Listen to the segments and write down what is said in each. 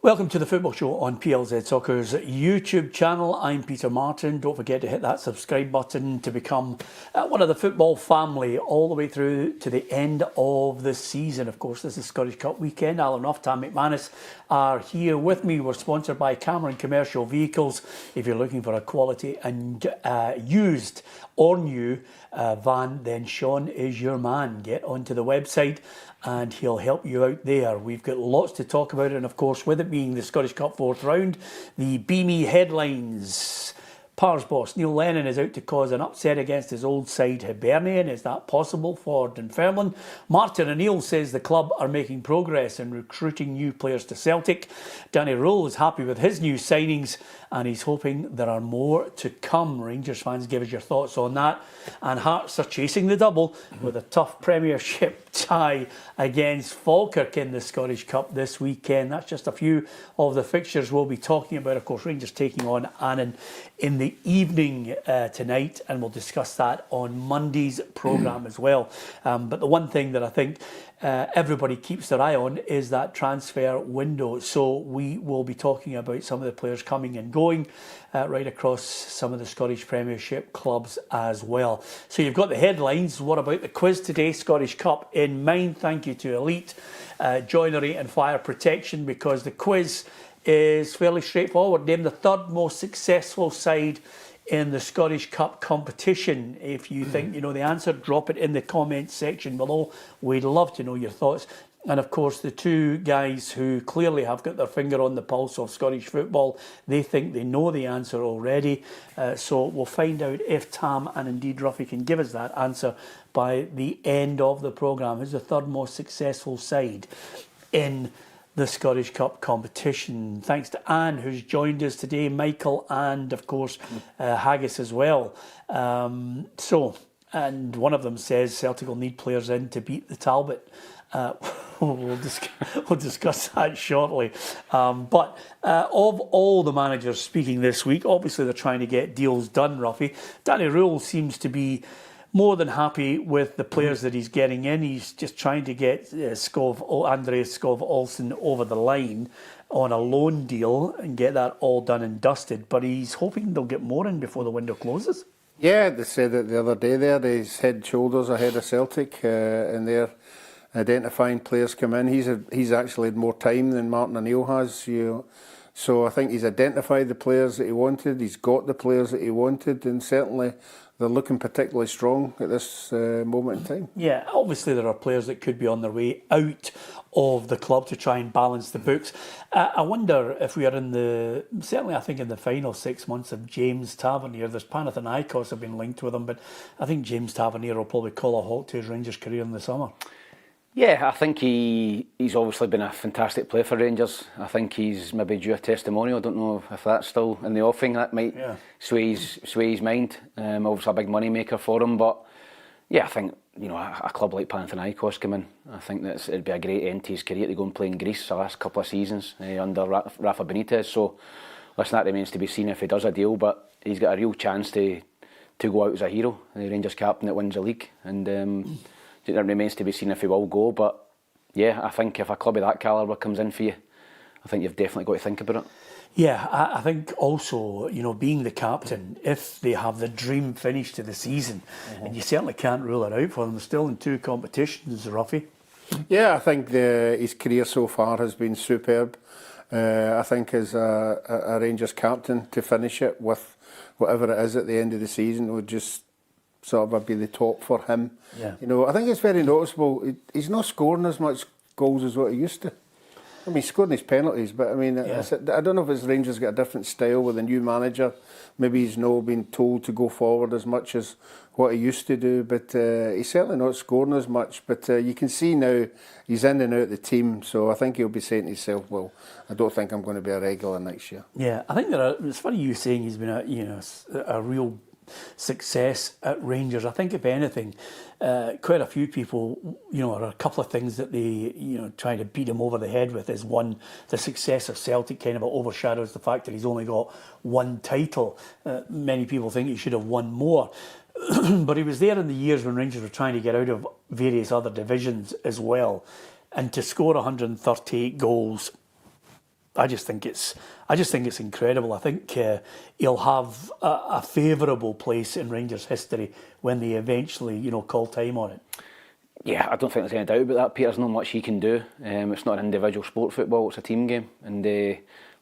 Welcome to the Football Show on PLZ Soccer's YouTube channel. I'm Peter Martin. Don't forget to hit that subscribe button to become one of the football family all the way through to the end of the season. Of course, this is Scottish Cup weekend. Alan Ruff, Tam McInnes are here with me. We're sponsored by Cameron Commercial Vehicles. If you're looking for a quality and used or new van, then Sean is your man. Get onto the website and he'll help you out there. We've got lots to talk about, and of course, with it being the Scottish Cup fourth round, the beamy headlines. Pars boss Neil Lennon is out to cause an upset against his old side Hibernian. Is that possible for Dunfermline? Martin O'Neill says the club are making progress in recruiting new players to Celtic. Danny Rule is happy with his new signings and he's hoping there are more to come. Rangers fans, give us your thoughts on that. And Hearts are chasing the double with a tough Premiership tie against Falkirk in the Scottish Cup this weekend. That's just a few of the fixtures we'll be talking about. Of course, Rangers taking on Annan in the evening tonight, and we'll discuss that on Monday's programme as well. But the one thing that I think everybody keeps their eye on is that transfer window. So we will be talking about some of the players coming and going right across some of the Scottish Premiership clubs as well. So you've got the headlines. What about the quiz today? Scottish Cup in mind. Thank you to Elite Joinery and Fire Protection, because the quiz is fairly straightforward. Name the third most successful side in the Scottish Cup competition. If you think you know the answer, drop it in the comments section below. We'd love to know your thoughts. And of course, the two guys who clearly have got their finger on the pulse of Scottish football, they think they know the answer already. So we'll find out if Tam and indeed Roughie can give us that answer by the end of the programme. Who's the third most successful side in the Scottish Cup competition? Thanks to Anne, who's joined us today, Michael, and of course Haggis as well. And one of them says Celtic will need players in to beat the Talbot. We'll discuss that shortly. But of all the managers speaking this week, obviously they're trying to get deals done, Ruffy. Danny Rule seems to be more than happy with the players that he's getting in. He's just trying to get Andreas Skov Olsen over the line on a loan deal and get that all done and dusted. But he's hoping they'll get more in before the window closes. Yeah, they said it the other day there. He's head and shoulders ahead of Celtic, and they're identifying players come in. He's actually had more time than Martin O'Neill has. So I think he's identified the players that he wanted. He's got the players that he wanted, and certainly they're looking particularly strong at this moment in time. Yeah, obviously there are players that could be on their way out of the club to try and balance the books. I wonder if we are certainly I think in the final 6 months of James Tavernier. There's Panathinaikos have been linked with him, but I think James Tavernier will probably call a halt to his Rangers career in the summer. Yeah, I think he's obviously been a fantastic player for Rangers. I think he's maybe due a testimonial. I don't know if that's still in the offing. That might sway his mind. Obviously a big money maker for him, but yeah, I think a club like Panathinaikos come in. I think that it'd be a great end to his career to go and play in Greece the last couple of seasons under Rafa Benitez. So, listen, that remains to be seen if he does a deal. But he's got a real chance to go out as a hero, the Rangers captain that wins the league, and. It remains to be seen if he will go, but yeah, I think if a club of that calibre comes in for you, I think you've definitely got to think about it. Yeah, I think also, being the captain, if they have the dream finish to the season, and you certainly can't rule it out for them, they're still in two competitions, Ruffy. Yeah, I think his career so far has been superb. I think as a Rangers captain, to finish it with whatever it is at the end of the season would just sort of be the top for him. Yeah. I think it's very noticeable. He's not scoring as much goals as what he used to. I mean, he's scoring his penalties, but I mean, I don't know if his Rangers got a different style with a new manager. Maybe he's not been told to go forward as much as what he used to do, but he's certainly not scoring as much. But you can see now he's in and out of the team, so I think he'll be saying to himself, well, I don't think I'm going to be a regular next year. Yeah, I think it's funny you saying he's been a real success at Rangers. I think if anything, quite a few people, or a couple of things that they, trying to beat him over the head with is one, the success of Celtic kind of overshadows the fact that he's only got one title. Many people think he should have won more. But he was there in the years when Rangers were trying to get out of various other divisions as well. And to score 138 goals I just think it's incredible. I think he'll have a favourable place in Rangers history when they eventually, call time on it. Yeah, I don't think there's any doubt about that. Peter's not much he can do. It's not an individual sport, football, it's a team game. And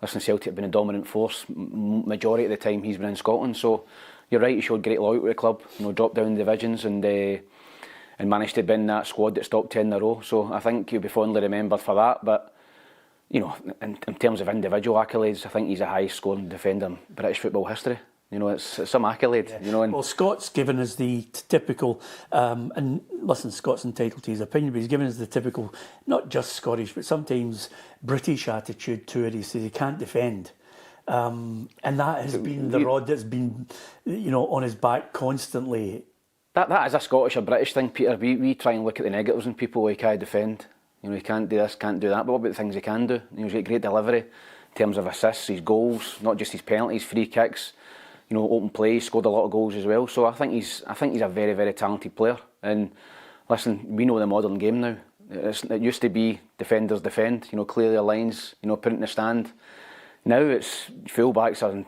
listen, Celtic have been a dominant force majority of the time he's been in Scotland. So you're right, he showed great loyalty to the club, dropped down the divisions and managed to bin that squad that stopped 10 in a row. So I think he'll be fondly remembered for that. But, in terms of individual accolades, I think he's the highest scoring defender in British football history. It's some accolade. Yeah. Well, Scott's given us the typical, and listen, Scott's entitled to his opinion, but he's given us the typical, not just Scottish, but sometimes British attitude to it. He says he can't defend. And that has been the rod that's been, on his back constantly. That is a Scottish or British thing, Peter. We try and look at the negatives in people. He can't defend. He can't do this, can't do that. But what about the things he can do? He's got great delivery in terms of assists, his goals, not just his penalties, free kicks. Open play, scored a lot of goals as well. So I think he's a very, very talented player. And listen, we know the modern game now. It used to be defenders defend, clear their lines, put it in the stand. Now it's fullbacks are,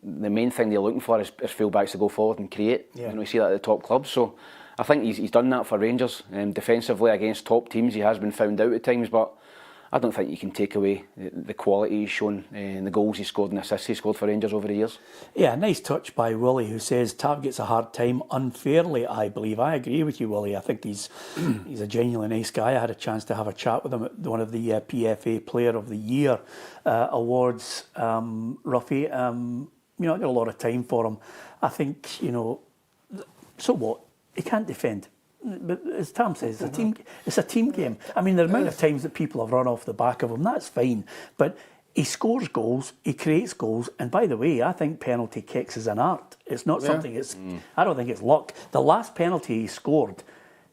the main thing they're looking for is fullbacks to go forward and create. Yeah. You see that at the top clubs. So I think he's done that for Rangers. Defensively against top teams, he has been found out at times, but I don't think you can take away the quality he's shown and the goals he scored and assists he scored for Rangers over the years. Yeah, nice touch by Willie, who says Tav gets a hard time unfairly, I believe. I agree with you, Willie. I think he's a genuinely nice guy. I had a chance to have a chat with him at one of the PFA Player of the Year awards, Roughie. I got a lot of time for him. I think, so what? He can't defend. But as Tam says, it's a team game. I mean, the amount of times that people have run off the back of him, that's fine. But he scores goals, he creates goals, and by the way, I think penalty kicks is an art. It's not something. I don't think it's luck. The last penalty he scored,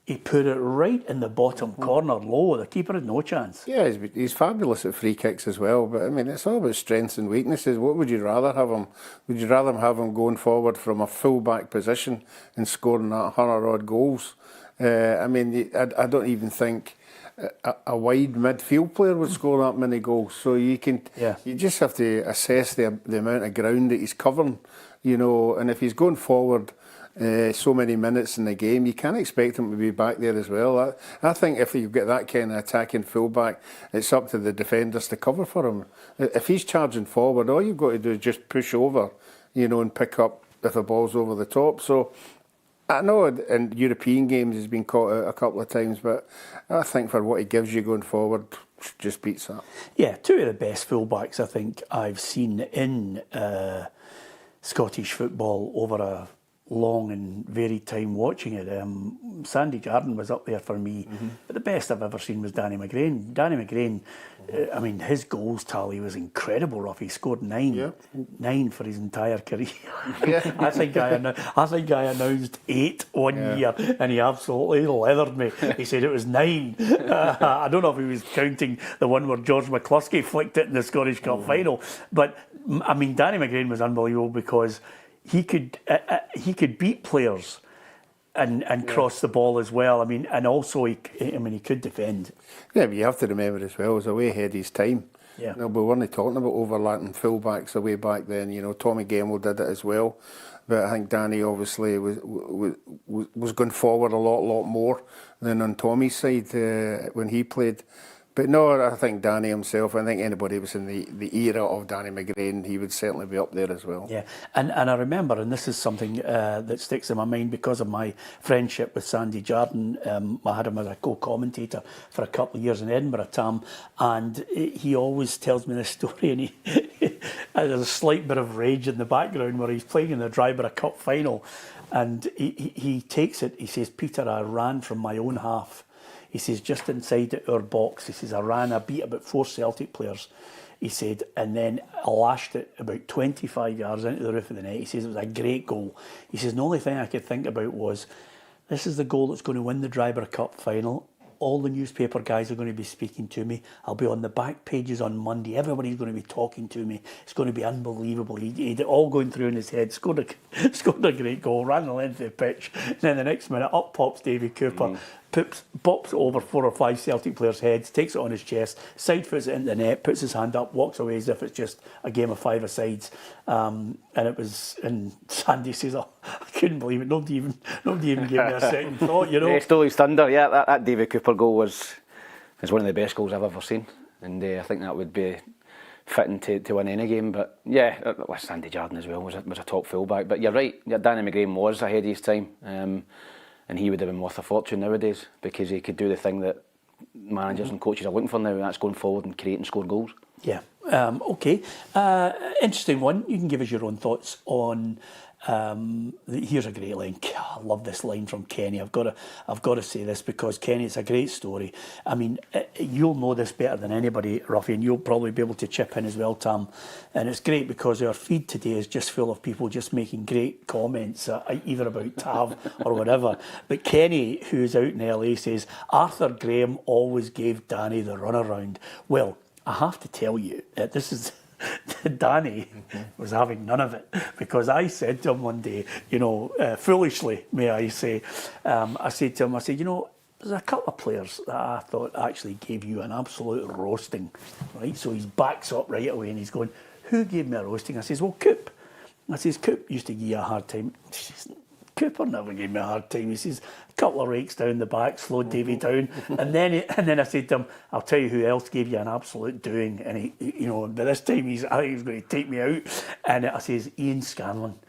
he put it right in the bottom corner low. The keeper had no chance. Yeah, he's fabulous at free kicks as well. But I mean, it's all about strengths and weaknesses. What would you rather have him? Would you rather have him going forward from a full-back position and scoring that 100-odd goals? I don't even think a wide midfield player would score that many goals. So you just have to assess the amount of ground that he's covering, and if he's going forward so many minutes in the game, you can't expect him to be back there as well. I think if you've got that kind of attacking fullback, it's up to the defenders to cover for him. If he's charging forward, all you've got to do is just push over, and pick up if the ball's over the top. So I know in European games he's been caught out a couple of times, but I think for what he gives you going forward, just beats that. Yeah, two of the best fullbacks I think I've seen in Scottish football over a long and varied time watching it. Sandy Jardine was up there for me, but the best I've ever seen was Danny McGrain. Danny McGrain, his goals tally was incredible. Rough, he scored 9 for his entire career. Yeah. I think I announced 8 one year, and he absolutely leathered me. He said it was 9. I don't know if he was counting the one where George McCluskey flicked it in the Scottish Cup final, but Danny McGrain was unbelievable because he could beat players and cross the ball as well. And also he could defend. Yeah, but you have to remember as well, he was way ahead of his time. Yeah. We weren't talking about overlapping fullbacks way back then. Tommy Gemmell did it as well, but I think Danny obviously was going forward a lot more than on Tommy's side when he played. But no, I think Danny himself, I think anybody who was in the era of Danny McGrain, he would certainly be up there as well. Yeah, and I remember, and this is something that sticks in my mind because of my friendship with Sandy Jardine. I had him as a co-commentator for a couple of years in Edinburgh, Tam, and he always tells me this story, and he there's a slight bit of rage in the background where he's playing in the Dryborough Cup final, and he takes it, he says, Peter, I ran from my own half. He says, just inside our box, he says, I beat about 4 Celtic players. He said, and then I lashed it about 25 yards into the roof of the net. He says, it was a great goal. He says, the only thing I could think about was, this is the goal that's going to win the Dryborough Cup final. All the newspaper guys are going to be speaking to me. I'll be on the back pages on Monday. Everybody's going to be talking to me. It's going to be unbelievable. He had it all going through in his head. Scored a great goal, ran the length of the pitch. And then the next minute, up pops Davy Cooper. bops over 4 or 5 Celtic players' heads, takes it on his chest, side foots it into the net, puts his hand up, walks away as if it's just a game of five-a-sides. And Sandy says, "Oh, I couldn't believe it. Nobody even gave me a second thought, you know." Yeah, stole his thunder. Yeah, that David Cooper goal is one of the best goals I've ever seen, and I think that would be fitting to win any game. But yeah, Sandy Jardine as well was a top fullback. But you're right, Danny McGrain was ahead of his time, and he would have been worth a fortune nowadays because he could do the thing that managers and coaches are looking for now, and that's going forward and create and score goals. Yeah. Okay. Interesting one. You can give us your own thoughts on. Here's a great line. I love this line from Kenny. I've got to say this because Kenny, it's a great story. I mean, you'll know this better than anybody, Roughie, and you'll probably be able to chip in as well, Tam. And it's great because our feed today is just full of people just making great comments, either about Tav or whatever. But Kenny, who's out in LA, says Arthur Graham always gave Danny the runaround. Well, I have to tell you, this is. Danny was having none of it because I said to him one day, foolishly, may I say, I said to him, there's a couple of players that I thought actually gave you an absolute roasting, right? So he backs up right away and he's going, "Who gave me a roasting?" I says, "Well, Coop." I says, "Coop used to give you a hard time." She says, "Cooper never gave me a hard time." He says, "A couple of rakes down the back, slowed Davy down." And then I said to him, "I'll tell you who else gave you an absolute doing." And he by this time I think he was going to take me out. And I says, Ian Scanlon.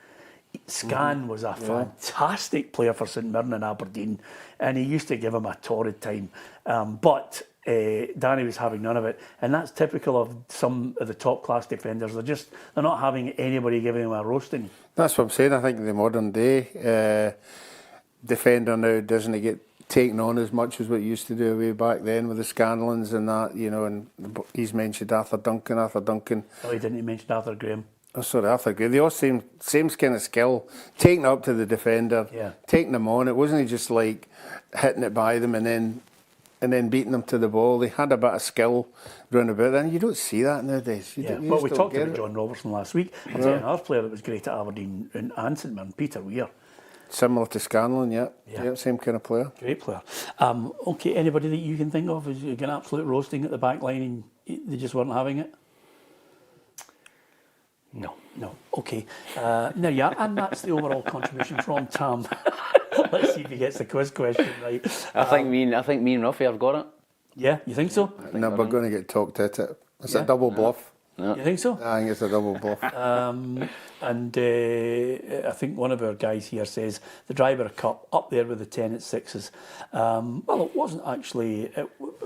Scan was a fantastic player for St Mirren and Aberdeen, and he used to give him a torrid time. But Danny was having none of it, and that's typical of some of the top class defenders. They're not having anybody giving them a roasting. That's what I'm saying. I think the modern day defender now doesn't get taken on as much as what it used to do way back then with the Scanlons and that, and he's mentioned Arthur Duncan. Oh, he didn't mention Arthur Graham. Oh, sorry, Arthur Graham. They all same kind of skill, taking it up to the defender, taking them on. It wasn't just like hitting it by them and then beating them to the ball. They had a bit of skill round about, and you don't see that nowadays. You we talked about John Robertson last week. I'll tell you another player that was great at Aberdeen and St Mirren, Peter Weir. Similar to Scanlon, yeah, same kind of player. Great player. Okay, anybody that you can think of is an absolute roasting at the back line and they just weren't having it? No. Okay. There you are, and that's the overall contribution from Tam. Let's see if he gets the quiz question right. I think me and Roughie have got it. Yeah, you think so? No, we're going to get talked at it. It's a double bluff. Yeah. You think so? I think it's a double bluff. And I think one of our guys here says the Driver Cup up there with the 10 at sixes. Well, it wasn't actually.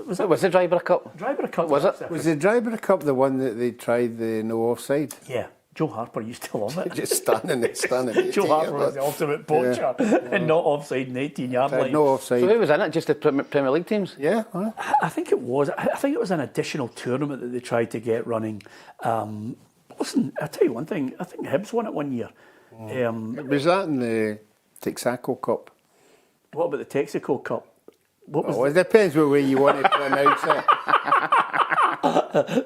Was the Driver Cup? Driver Cup was it? Was the Driver Cup the one that they tried the no offside? Yeah. Joe Harper used to love it. Just standing there. Joe Harper was the ultimate poacher and not offside in the 18-yard line. No offside. So who was in it? Just the Premier League teams? Yeah. I think it was. I think it was an additional tournament that they tried to get running. Listen, I'll tell you one thing. I think Hibs won it one year. Was that in the Texaco Cup? What about the Texaco Cup? It depends what way you want to pronounce it.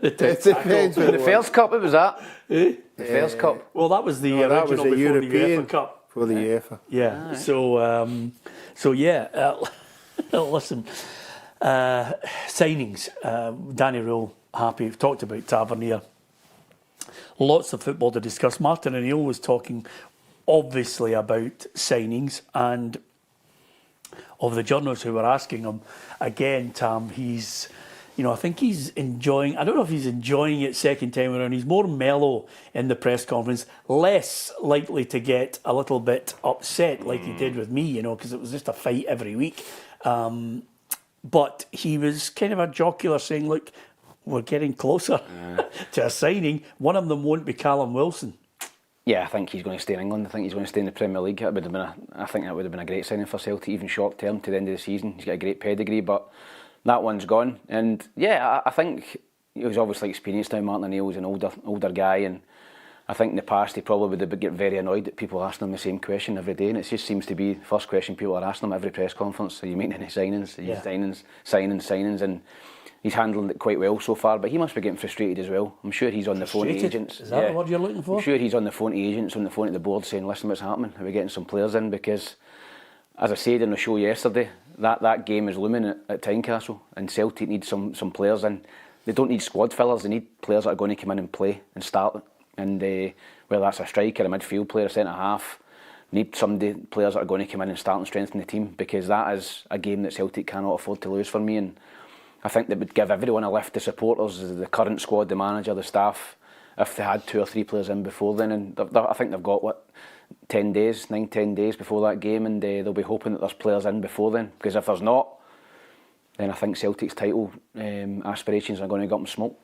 The Fairs Cup, it was that. The Fairs Cup. Well, that was the original that was the before European the UEFA Cup. For the UEFA. Yeah. Right. So listen. Signings. Danny Rule happy. We've talked about Tavernier. Lots of football to discuss. Martin O'Neill was talking, obviously, about signings and of the journalists who were asking him. Again, Tam, he's. I think he's enjoying. I don't know if he's enjoying it second time around. He's more mellow in the press conference, less likely to get a little bit upset like he did with me, because it was just a fight every week. But he was kind of a jocular saying, "Look, we're getting closer to a signing. One of them won't be Callum Wilson." Yeah, I think he's going to stay in England. I think he's going to stay in the Premier League. I think that would have been a great signing for Celtic, even short term to the end of the season. He's got a great pedigree, but that one's gone. And yeah, I think he was obviously experienced now. Martin O'Neill was an older guy, and I think in the past he probably would have get very annoyed at people asking him the same question every day. And it just seems to be the first question people are asking him every press conference. Are you making any signings? Are you signings? And he's handling it quite well so far, but he must be getting frustrated as well. I'm sure he's on the phone to agents. Is that the word you're looking for? I'm sure he's on the phone to agents, on the phone to the board saying, "Listen, what's happening? Are we getting some players in?" Because, as I said in the show yesterday, that game is looming at Tynecastle, and Celtic need some players in. They don't need squad fillers, they need players that are going to come in and play and start. And whether that's a striker, a midfield player, a centre-half, need players that are going to come in and start and strengthen the team, because that is a game that Celtic cannot afford to lose for me. And I think that would give everyone a lift, the supporters, the current squad, the manager, the staff, if they had 2 or 3 players in before then. And I think they've got, 10 days before that game, and they'll be hoping that there's players in before then, because if there's not, then I think Celtic's title aspirations are going to go up in smoke.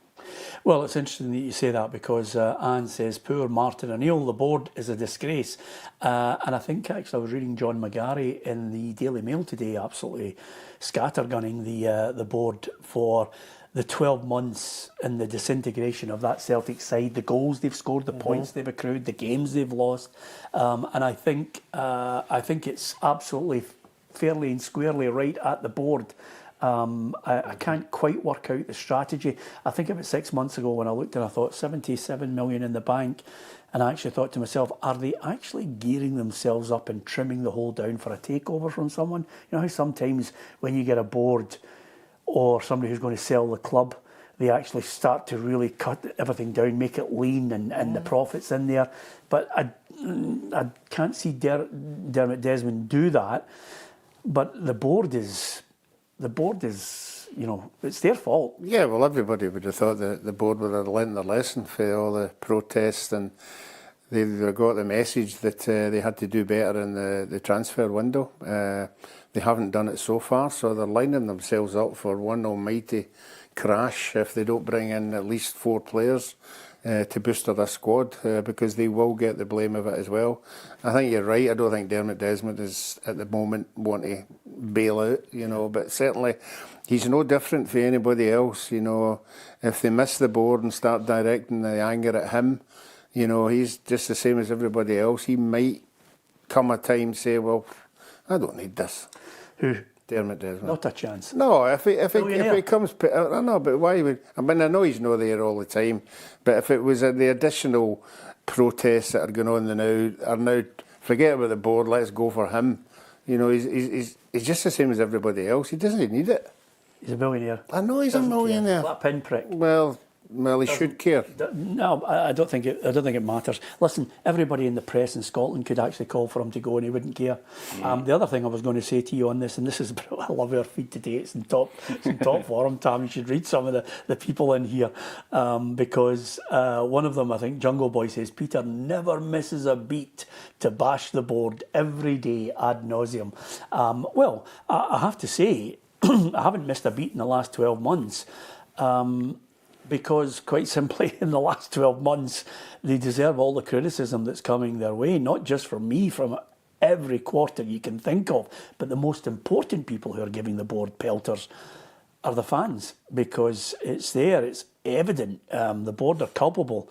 Well, it's interesting that you say that, because Anne says, poor Martin O'Neill, the board is a disgrace. And I think actually I was reading John McGarry in the Daily Mail today, absolutely scattergunning the board for the 12 months and the disintegration of that Celtic side, the goals they've scored, the points they've accrued, the games they've lost. And I think it's absolutely fairly and squarely right at the board. I can't quite work out the strategy. I think about 6 months ago when I looked and I thought 77 million in the bank, and I actually thought to myself, are they actually gearing themselves up and trimming the hole down for a takeover from someone? You know how sometimes when you get a board or somebody who's going to sell the club, they actually start to really cut everything down, make it lean, and the profits in there. But I can't see Dermot Desmond do that. But the board is, you know, it's their fault. Yeah, well, everybody would have thought that the board would have learnt their lesson for all the protests, and they got the message that they had to do better in the transfer window. They haven't done it so far, so they're lining themselves up for one almighty crash if they don't bring in at least 4 players to booster their squad, because they will get the blame of it as well. I think you're right. I don't think Dermot Desmond is at the moment wanting to bail out, you know, but certainly he's no different for anybody else. You know, if they miss the board and start directing the anger at him, you know, he's just the same as everybody else. He might come a time say, well, I don't need this. Who? Dermot Desmond. Not a chance. No, if he comes, I don't know, but why would? I mean, I know he's not there all the time, but if it was the additional protests that are going on now, forget about the board. Let's go for him. You know, he's just the same as everybody else. He doesn't need it. He's a millionaire. I know he's a millionaire. That pinprick. Well, he should care. No, I don't think it matters. Listen, everybody in the press in Scotland could actually call for him to go, and he wouldn't care. The other thing I was going to say to you on this, and this is, I love our feed today. It's in top form. Tam, you should read some of the people in here, because one of them, I think, Jungle Boy says, Peter never misses a beat to bash the board every day ad nauseum. Well, I have to say, I haven't missed a beat in the last 12 months. Because quite simply in the last 12 months they deserve all the criticism that's coming their way, not just from me, from every quarter you can think of, but the most important people who are giving the board pelters are the fans, because it's there, it's evident. The board are culpable.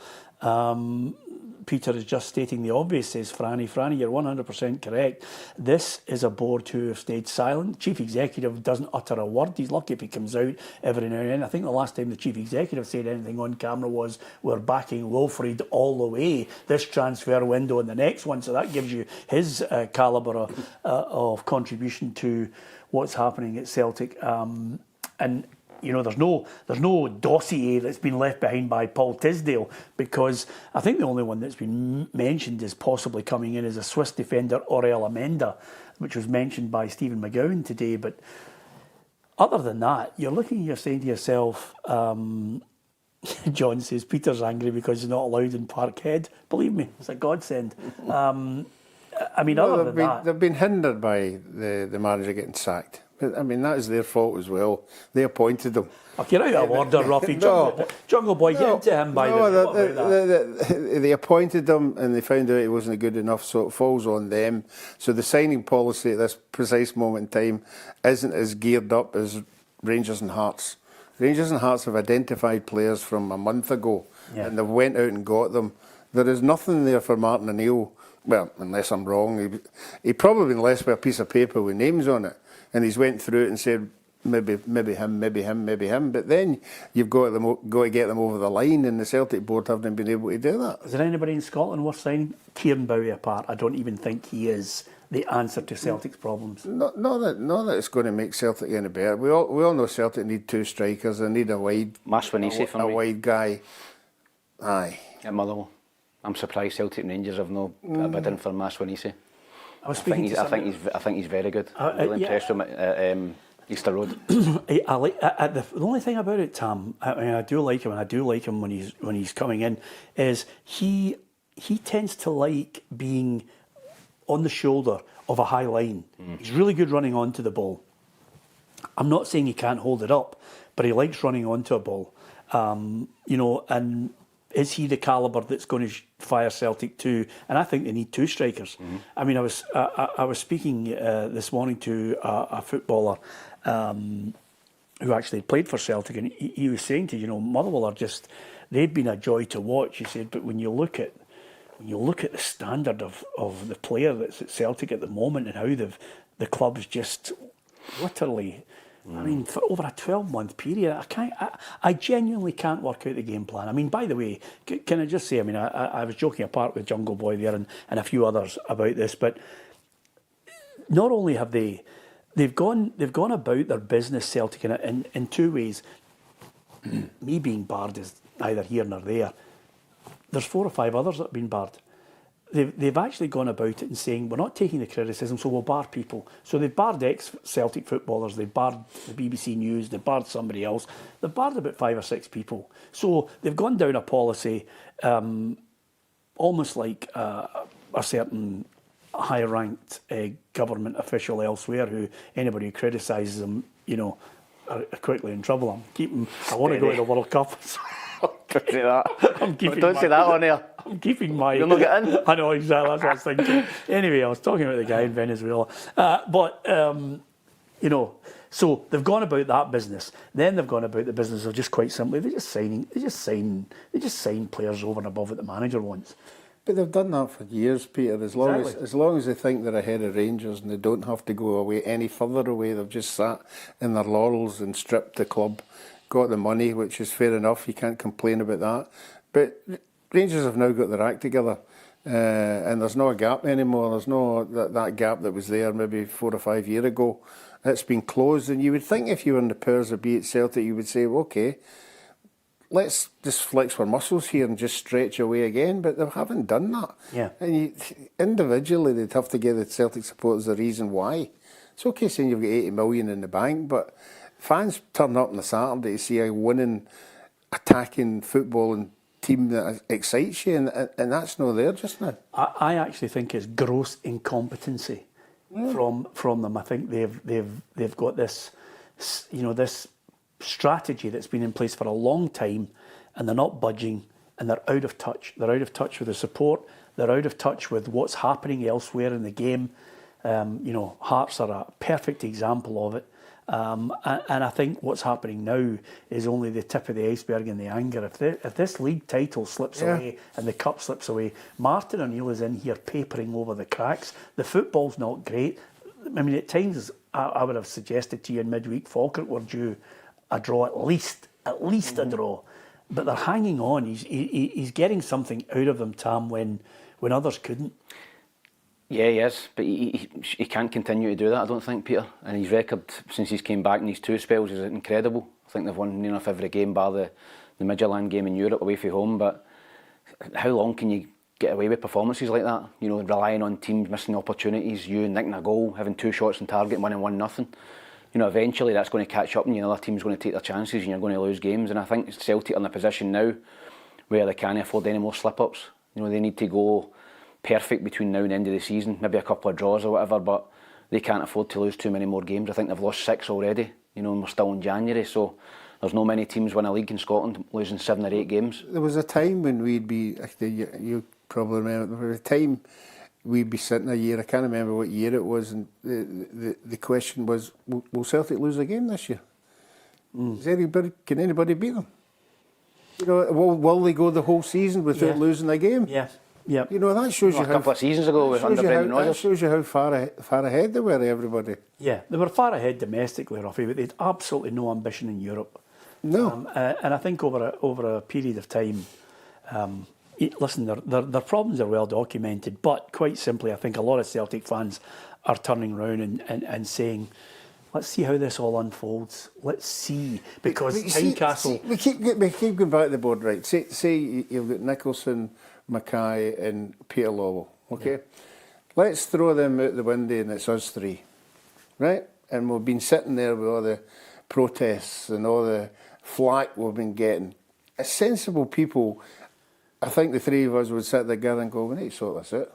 Peter is just stating the obvious, says Franny. Franny, you're 100% correct. This is a board who have stayed silent. Chief Executive doesn't utter a word. He's lucky if he comes out every now and then. I think the last time the Chief Executive said anything on camera was, we're backing Wilfried all the way, this transfer window and the next one. So that gives you his calibre of contribution to what's happening at Celtic. And you know, there's no dossier that's been left behind by Paul Tisdale, because I think the only one that's been mentioned is possibly coming in as a Swiss defender, Aurel Amenda, which was mentioned by Stephen McGowan today. But other than that, you're looking, you're saying to yourself, John says, Peter's angry because he's not allowed in Parkhead. Believe me, it's a godsend. I mean, other than that... They've been hindered by the manager getting sacked. I mean, that is their fault as well. They appointed them. Okay, out of order, Roughie. Jungle Boy, get into him by the way. They appointed them and they found out it wasn't good enough, so it falls on them. So the signing policy at this precise moment in time isn't as geared up as Rangers and Hearts. Rangers and Hearts have identified players from a month ago, and they've went out and got them. There is nothing there for Martin O'Neill. Well, unless I'm wrong, he probably been left with a piece of paper with names on it. And he's went through it and said, maybe him. But then you've got to get them over the line, and the Celtic board haven't been able to do that. Is there anybody in Scotland worth signing? Kieran Bowie apart, I don't even think he is the answer to Celtic's problems. Not that it's going to make Celtic any better. We all know Celtic need 2 strikers. They need a wide wide guy. Aye. At Motherwell. I'm surprised Celtic and Rangers have no bidding for Maswanisi. I think he's very good. Really impressed with him at Easter Road. The only thing about it, Tam, I do like him, and I do like him when he's coming in, is he tends to like being on the shoulder of a high line. He's really good running onto the ball. I'm not saying he can't hold it up, but he likes running onto a ball. And is he the calibre that's going to fire Celtic too? And I think they need 2 strikers. I mean, I was speaking this morning to a footballer who actually played for Celtic, and he was saying to Motherwell they've been a joy to watch. He said, but when you look at the standard of the player that's at Celtic at the moment and how the club's just literally, I mean, for over a 12-month period, I genuinely can't work out the game plan. I mean, by the way, can I just say, I mean, I was joking apart with Jungle Boy there and a few others about this, but not only have they've gone about their business, Celtic, in 2 ways. Me being barred is neither here nor there. There's 4 or 5 others that have been barred. They've actually gone about it and saying, we're not taking the criticism, so we'll bar people. So they've barred ex-Celtic footballers, they've barred the BBC News, they've barred somebody else. They've barred about 5 or 6 people. So they've gone down a policy almost like a certain high-ranked government official elsewhere who anybody who criticises them, are quickly in trouble. I want to go to the World Cup. Don't say that. Don't say that on air. I'm keeping my... You'll not get in. I know, exactly. That's what I was thinking. Anyway, I was talking about the guy in Venezuela. So they've gone about that business. Then they've gone about the business of just quite simply, they just sign players over and above what the manager wants. But they've done that for years, Peter. As long as they think they're ahead of Rangers and they don't have to go away any further away, they've just sat in their laurels and stripped the club, got the money, which is fair enough. You can't complain about that. But Rangers have now got their act together, and there's no gap anymore. There's no that gap that was there maybe 4 or 5 years ago. It's been closed, and you would think if you were in the powers that be at Celtic, you would say, well, okay, let's just flex our muscles here and just stretch away again, but they haven't done that. Yeah. And individually, they'd have to give the Celtic supporters a reason why. It's okay saying you've got 80 million in the bank, but fans turn up on a Saturday to see a winning, attacking footballing team that excites you, and that's not there just now. I actually think it's gross incompetency from them. I think they've got this, this strategy that's been in place for a long time, and they're not budging, and they're out of touch. They're out of touch with the support. They're out of touch with what's happening elsewhere in the game. Hearts are a perfect example of it. And I think what's happening now is only the tip of the iceberg in the anger. If this league title slips away and the cup slips away, Martin O'Neill is in here papering over the cracks. The football's not great. I mean, at times I would have suggested to you in midweek Falkirk were due a draw, at least a draw. But they're hanging on. He's getting something out of them, Tam, when others couldn't. Yeah, he is, but he can't continue to do that, I don't think, Peter. And his record since he's came back in these 2 spells is incredible. I think they've won near enough every game bar the Midtjylland game in Europe away from home. But how long can you get away with performances like that? Relying on teams missing opportunities, you nicking a goal, having 2 shots on target, winning 1-0. Eventually that's going to catch up, and the other team's going to take their chances, and you're going to lose games. And I think Celtic are in a position now where they can't afford any more slip-ups. They need to go perfect between now and the end of the season, maybe a couple of draws or whatever, but they can't afford to lose too many more games. I think they've lost 6 already, and we're still in January, so there's no many teams win a league in Scotland losing 7 or 8 games. There was a time when we'd be, you probably remember, there was a time we'd be sitting a year, I can't remember what year it was, and the question was, will Celtic lose a game this year? Can anybody beat them? Will they go the whole season without losing a game? Yeah. Yep. That shows you a couple of seasons ago with under Brendan Rodgers. That shows you how far ahead they were of everybody. Yeah, they were far ahead domestically, Roughie, but they had absolutely no ambition in Europe. No. And I think over a period of time, listen, their problems are well documented, but quite simply, I think a lot of Celtic fans are turning around and saying, let's see how this all unfolds. Let's see, because Tynecastle... We keep going back to the board, right? Say you've got Nicholson, Mackay and Peter Lowell, okay? Yeah. Let's throw them out the window and it's us three, right? And we've been sitting there with all the protests and all the flack we've been getting. As sensible people, I think the three of us would sit together and go, we need to sort this out.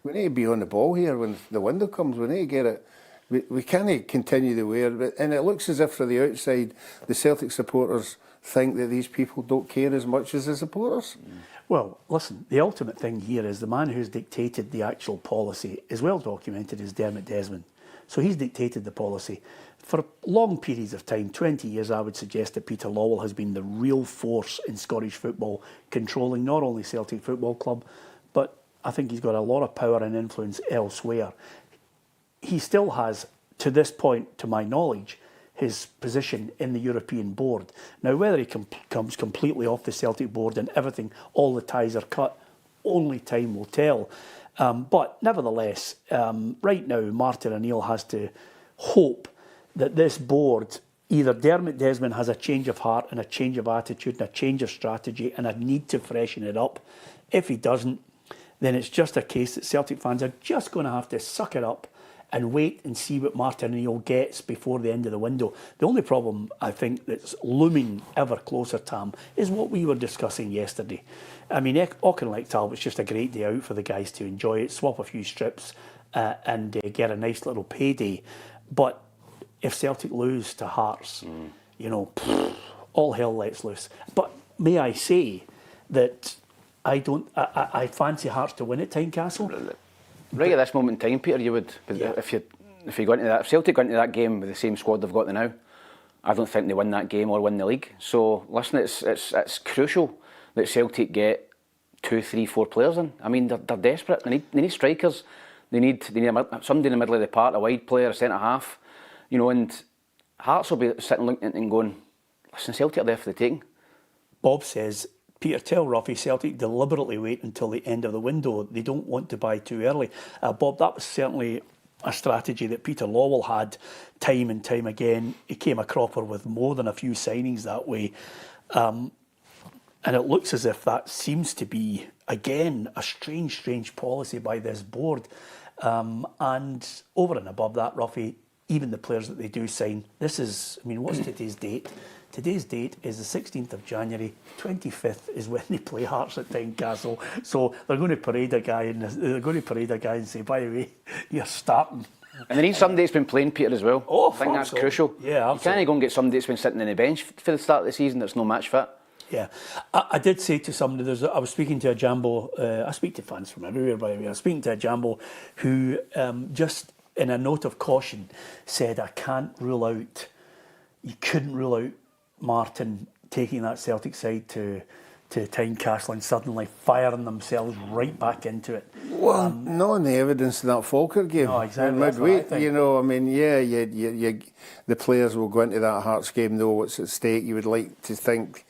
We need to be on the ball here when the window comes. We need to get it. We can't continue the way. And it looks as if from the outside, the Celtic supporters think that these people don't care as much as the supporters. Well, listen, the ultimate thing here is the man who's dictated the actual policy is well documented as Dermot Desmond. So he's dictated the policy. For long periods of time, 20 years, I would suggest that Peter Lowell has been the real force in Scottish football, controlling not only Celtic Football Club, but I think he's got a lot of power and influence elsewhere. He still has, to this point, to my knowledge, his position in the European board. Now, whether he comes completely off the Celtic board and everything, all the ties are cut, only time will tell. But nevertheless, right now, Martin O'Neill has to hope that this board, either Dermot Desmond has a change of heart and a change of attitude and a change of strategy and a need to freshen it up. If he doesn't, then it's just a case that Celtic fans are just going to have to suck it up and wait and see what Martin O'Neill gets before the end of the window. The only problem, I think, that's looming ever closer, Tam, is what we were discussing yesterday. I mean, Auchinleck Talbot's just a great day out for the guys to enjoy it, swap a few strips and get a nice little payday. But if Celtic lose to Hearts, you know, all hell lets loose. But may I say that I fancy Hearts to win at Tynecastle. Right at this moment in time, Peter, you would, if you go into that, if Celtic go into that game with the same squad they've got now, I don't think they win that game or win the league. So listen, it's crucial that Celtic get 2, 3, 4 players in. I mean, they're desperate. They need strikers. They need somebody in the middle of the park, a wide player, a centre half. You know, and Hearts will be sitting looking and going, listen, Celtic are there for the taking. Bob says, Peter, tell Roughie Celtic deliberately wait until the end of the window. They don't want to buy too early. Bob, that was certainly a strategy that Peter Lowell had time and time again. He came a cropper with more than a few signings that way. And it looks as if that seems to be, again, a strange policy by this board. And over and above that, Roughie, even the players that they do sign, this is, I mean, what's today's date? Today's date is the 16th of January, 25th is when they play Hearts at Tynecastle. So they're going to parade a guy and say, by the way, you're starting. And they need somebody that's been playing, Peter, as well. Oh, I think that's crucial. Yeah, absolutely. You can't go and get somebody that's been sitting on the bench for the start of the season that's no match fit. Yeah, I did say to somebody, I was speaking to a Jambo, I speak to fans from everywhere, by the way. I was speaking to a Jambo who just, in a note of caution, said, you couldn't rule out Martin taking that Celtic side to Tynecastle and suddenly firing themselves right back into it. Well, not on the evidence of that Falkirk game. No, exactly. Midweek, you know, I mean, yeah, the players will go into that Hearts game, know what's at stake. You would like to think,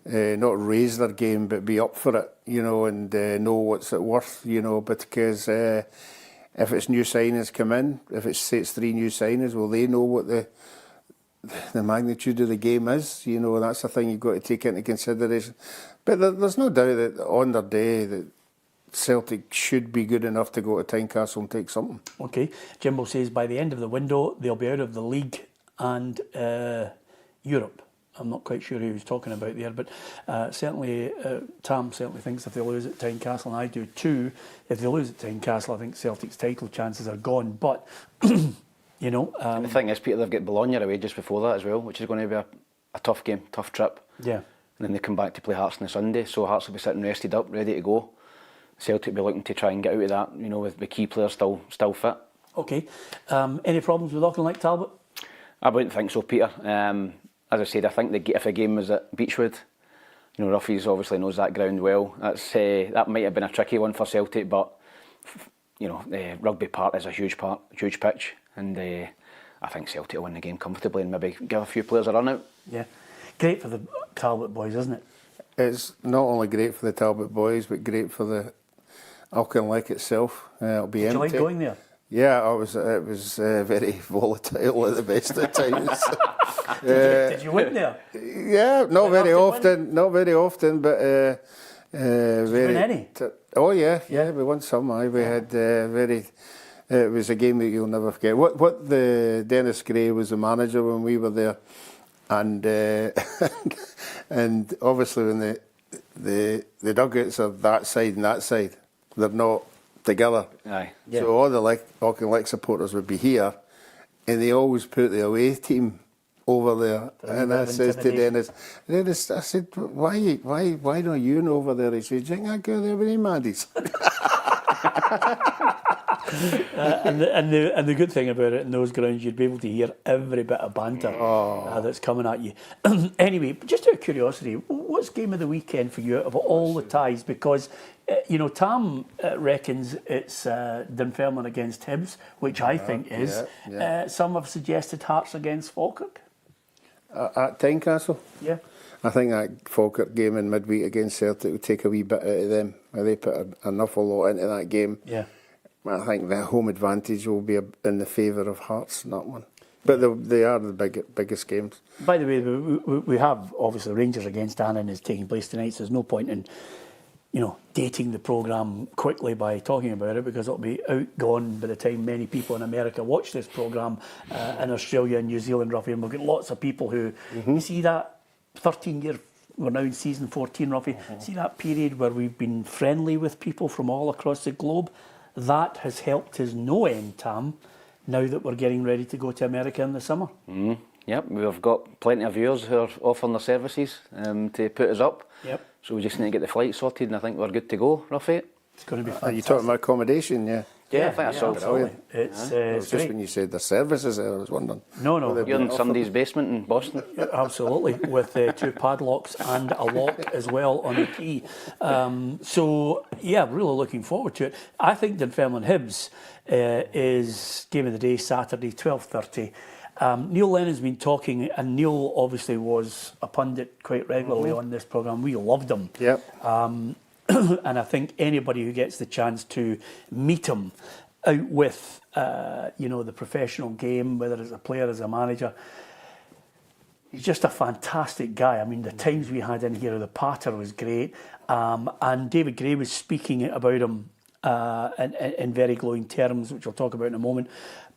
not raise their game, but be up for it, you know, and know what's at worth, you know, because if it's new signings come in, if it's 3 new signings, well, they know what the magnitude of the game is, you know, that's the thing you've got to take into consideration. But there's no doubt that on their day that Celtic should be good enough to go to Tynecastle and take something. Okay, Jimbo says by the end of the window they'll be out of the league and Europe. I'm not quite sure who he was talking about there, but certainly Tam certainly thinks if they lose at Tynecastle, and I do too, if they lose at Tynecastle, I think Celtic's title chances are gone. But you know, the thing is, Peter, they've got Bologna away just before that as well, which is going to be a tough game, tough trip. Yeah. And then they come back to play Hearts on the Sunday, so Hearts will be sitting rested up, ready to go. Celtic will be looking to try and get out of that, you know, with the key players still fit. Okay. Any problems with Auchinleck Talbot? I wouldn't think so, Peter. As I said, I think if the game was at Beechwood, you know, Roughie's obviously knows that ground well. That might have been a tricky one for Celtic, but you know, Rugby Park is a huge pitch, and I think Celtic will win the game comfortably and maybe give a few players a run out. Yeah, great for the Talbot boys, isn't it? it's not only great for the Talbot boys, but great for the Auchinleck itself. It'll be empty. Did you like going there? Yeah, it was very volatile at the best of times. Did you win there? Yeah, not very often, but Did you win any? Oh yeah, we won some. We had very. It was a game that you'll never forget. What the Dennis Gray was the manager when we were there, and and obviously when the dugouts are that side and that side, they're not together. Aye. Yeah. So all the Auchinleck supporters would be here, and they always put the away team over there. And I says to Dennis, I said, why don't you know over there? He said, "You think I go there with him, Maddies?" And the good thing about it in those grounds, you'd be able to hear every bit of banter that's coming at you. Anyway, just out of curiosity, what's game of the weekend for you out of all the ties? Because Tam reckons it's Dunfermline against Hibs, which I think is. Some have suggested Hearts against Falkirk. At Tynecastle? Yeah. I think that Falkirk game in midweek against Celtic would take a wee bit out of them. They put an awful lot into that game. Yeah. I think the home advantage will be in the favour of Hearts in that one. But they are the biggest games. By the way, we have obviously Rangers against Annan is taking place tonight, so there's no point in dating the programme quickly by talking about it, because it'll be outgone by the time many people in America watch this programme, in Australia and New Zealand, Roughie, and we'll get lots of people who you see that 13-year. We're now in season 14, Roughie. See that period where we've been friendly with people from all across the globe? That has helped us no end, Tam, now that we're getting ready to go to America in the summer. Yep, we've got plenty of viewers who are offering their services to put us up. Yep. So we just need to get the flight sorted, and I think we're good to go, Roughie. It's going to be Are fantastic. you talking about accommodation? Yeah. Yeah, I think that's all. Absolutely. It's Just great. when you said the services there, I was wondering. No. You're in somebody's basement in Boston. Absolutely, with 2 padlocks and a lock as well on the key. So, yeah, really looking forward to it. I think Dunfermline Hibs is game of the day, Saturday, 12:30. Neil Lennon's been talking, and Neil obviously was a pundit quite regularly on this programme. We loved him. Yep. And I think anybody who gets the chance to meet him out with, the professional game, whether it's a player, as a manager, he's just a fantastic guy. I mean, the times we had in here, the patter was great. And David Gray was speaking about him in very glowing terms, which we'll talk about in a moment.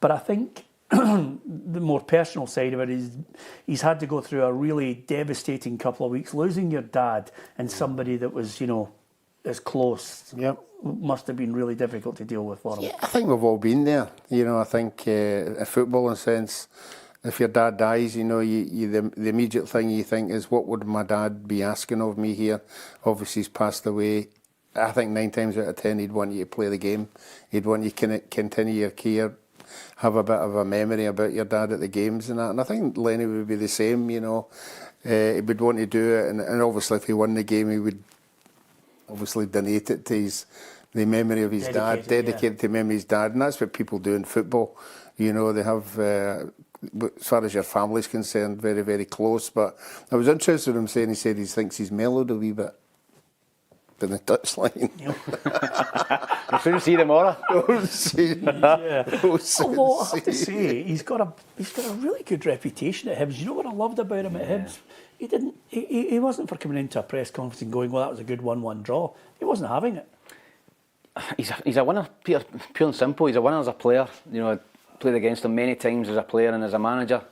But I think the more personal side of it is he's had to go through a really devastating couple of weeks. Losing your dad and somebody that was, as close, must have been really difficult to deal with for him. Yeah, I think we've all been there. I think a footballing sense, if your dad dies, the immediate thing you think is, what would my dad be asking of me here? Obviously, he's passed away. I think 9 times out of 10, he'd want you to play the game. He'd want you to continue your career, have a bit of a memory about your dad at the games and that. And I think Lenny would be the same, he would want to do it. And obviously, if he won the game, he would obviously donate it to the memory of his dad, dedicated to memory of his dad. And that's what people do in football. They have, as far as your family's concerned, very, very close. But I was interested in him saying, he said he thinks he's mellowed a wee bit in the touchline. We'll soon see tomorrow. Although I have to say, he's got a really good reputation at Hibs. You know what I loved about him at Hibs? He wasn't for coming into a press conference and going, well, that was a good 1-1 draw. He wasn't having it. He's a winner, pure and simple. He's a winner as a player. I played against him many times as a player and as a manager.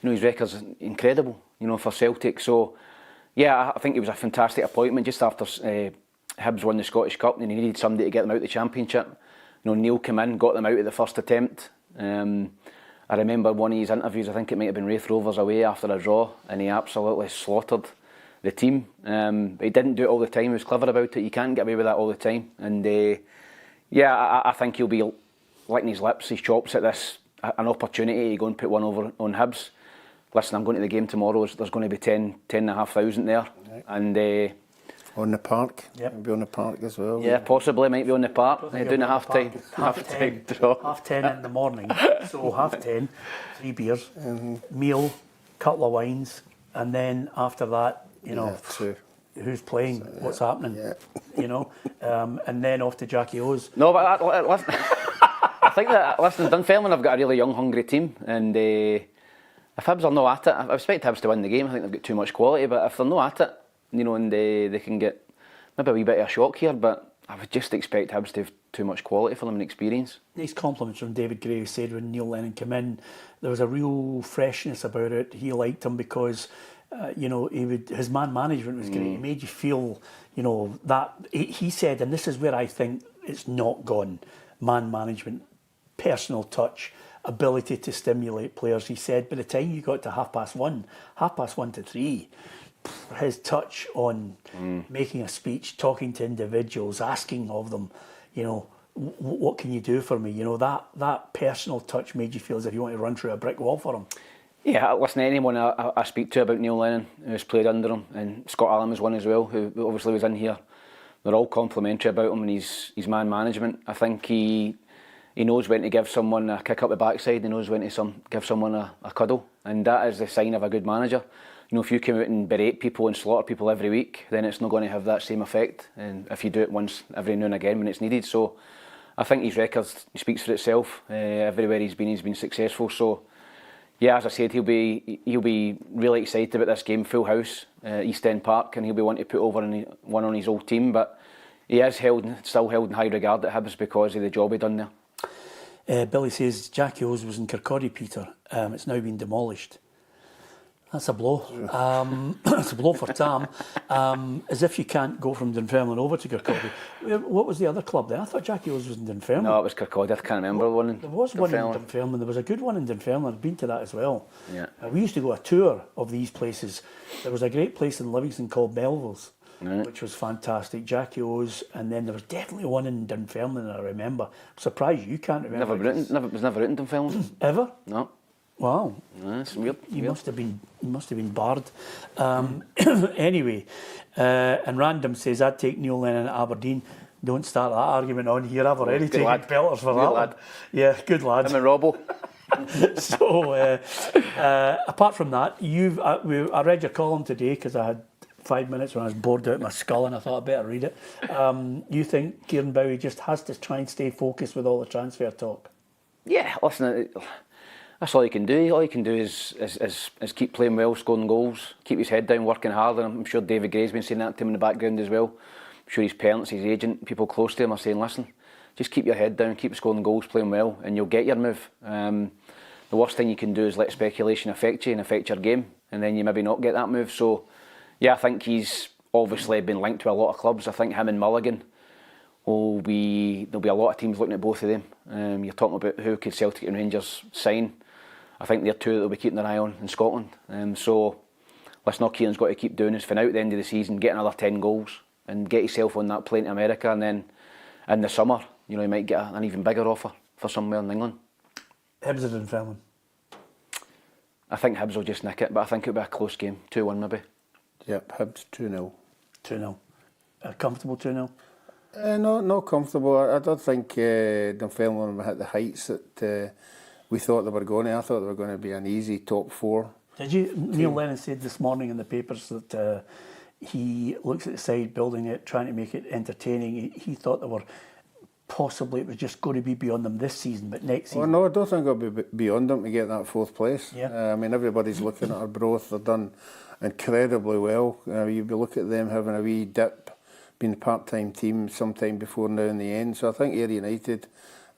His record's incredible, for Celtic. So, yeah, I think it was a fantastic appointment just after Hibs won the Scottish Cup, and he needed somebody to get them out of the Championship. Neil came in, got them out at the first attempt. I remember one of his interviews, I think it might have been Wraith Rovers away after a draw, and he absolutely slaughtered the team. He didn't do it all the time, he was clever about it. You can't get away with that all the time. And I think he'll be licking his lips, his chops at this, an opportunity to go and put one over on Hibs. Listen, I'm going to the game tomorrow, there's going to be 10,500 there. Right. And on the park, maybe on the park as well. Yeah, possibly, might be on the park. Doing a half-time draw. 10:30 in the morning, so 10:30, 3 beers, meal, couple of wines, and then after that, True. who's playing, what's happening, you know, and then off to Jackie O's. No, but listen, I think that, listen, Dunfermline have got a really young, hungry team, and if Hibs are not at it, I expect Hibs to win the game. I think they've got too much quality, but if they're not at it, you know, and they can get maybe a wee bit of a shock here, but I would just expect Hibs to have too much quality for them and experience. Nice compliments from David Gray, who said when Neil Lennon came in, there was a real freshness about it. He liked him because, you know, his man management was great. He made you feel, you know, that he said, and this is where I think it's not gone. Man management, personal touch, ability to stimulate players. He said by the time you got to 1:30 to 3, his touch on making a speech, talking to individuals, asking of them, you know, what can you do for me? You know, that personal touch made you feel as if you want to run through a brick wall for him. Yeah, listen, anyone I speak to about Neil Lennon who's played under him, and Scott Allen was one as well, who obviously was in here, they're all complimentary about him and his man management. I think he knows when to give someone a kick up the backside, he knows when to give someone a cuddle, and that is the sign of a good manager. You know, if you come out and berate people and slaughter people every week, then it's not going to have that same effect. And if you do it once every now and again when it's needed, so I think his record speaks for itself. Everywhere he's been successful. So yeah, as I said, he'll be really excited about this game. Full house, East End Park, and he'll be wanting to put over one on his old team. But he is still held in high regard at Hibs because of the job he done there. Billy says Jackie O's was in Kirkcaldy, Peter. It's now been demolished. That's a blow. It's a blow for Tam. As if you can't go from Dunfermline over to Kirkcaldy. What was the other club there? I thought Jackie O's was in Dunfermline. No, it was Kirkcaldy. I can't remember one in There was one in Dunfermline. There was a good one in Dunfermline. I've been to that as well. Yeah. We used to go a tour of these places. There was a great place in Livingston called Melville's, which was fantastic. Jackie O's, and then there was definitely one in Dunfermline, I remember. I'm surprised you can't remember. Was never written Dunfermline. Ever? No. Wow, that's weird. You must have been barred. Anyway, and Random says I'd take Neil Lennon at Aberdeen. Don't start that argument on here. I've already taken pelters for that one. Yeah, good lad. Him and Robbo. So apart from that, I read your column today because I had 5 minutes when I was bored out of my skull and I thought I'd better read it. You think Kieran Bowie just has to try and stay focused with all the transfer talk? Yeah, listen. That's all he can do. All he can do is keep playing well, scoring goals, keep his head down, working hard. And I'm sure David Gray's been saying that to him in the background as well. I'm sure his parents, his agent, people close to him are saying, listen, just keep your head down, keep scoring goals, playing well, and you'll get your move. The worst thing you can do is let speculation affect you and affect your game, and then you maybe not get that move. So, yeah, I think he's obviously been linked to a lot of clubs. I think him and Mulligan there'll be a lot of teams looking at both of them. You're talking about who could Celtic and Rangers sign. I think they're two that they'll be keeping their eye on in Scotland. So, listen, all Kieran's got to keep doing is for now at the end of the season, get another 10 goals and get yourself on that plane to America, and then in the summer, you know, you might get an even bigger offer for somewhere in England. Hibs or Dunfermline? I think Hibs will just nick it, but I think it'll be a close game, 2-1 maybe. Yep, Hibs 2-0. 2-0. Comfortable 2-0? No, not comfortable. I don't think Dunfermline will hit the heights that we thought they were going to. I thought they were going to be an easy top 4. Did you? Neil Lennon said this morning in the papers that he looks at the side, building it, trying to make it entertaining. He thought they were possibly, it was just going to be beyond them this season, but next season. Well, no, I don't think it'll be beyond them to get that 4th place. Yeah. I mean, everybody's looking at Arbroath. They've done incredibly well. You look at them having a wee dip, being a part-time team sometime before now in the end. So I think Ayr United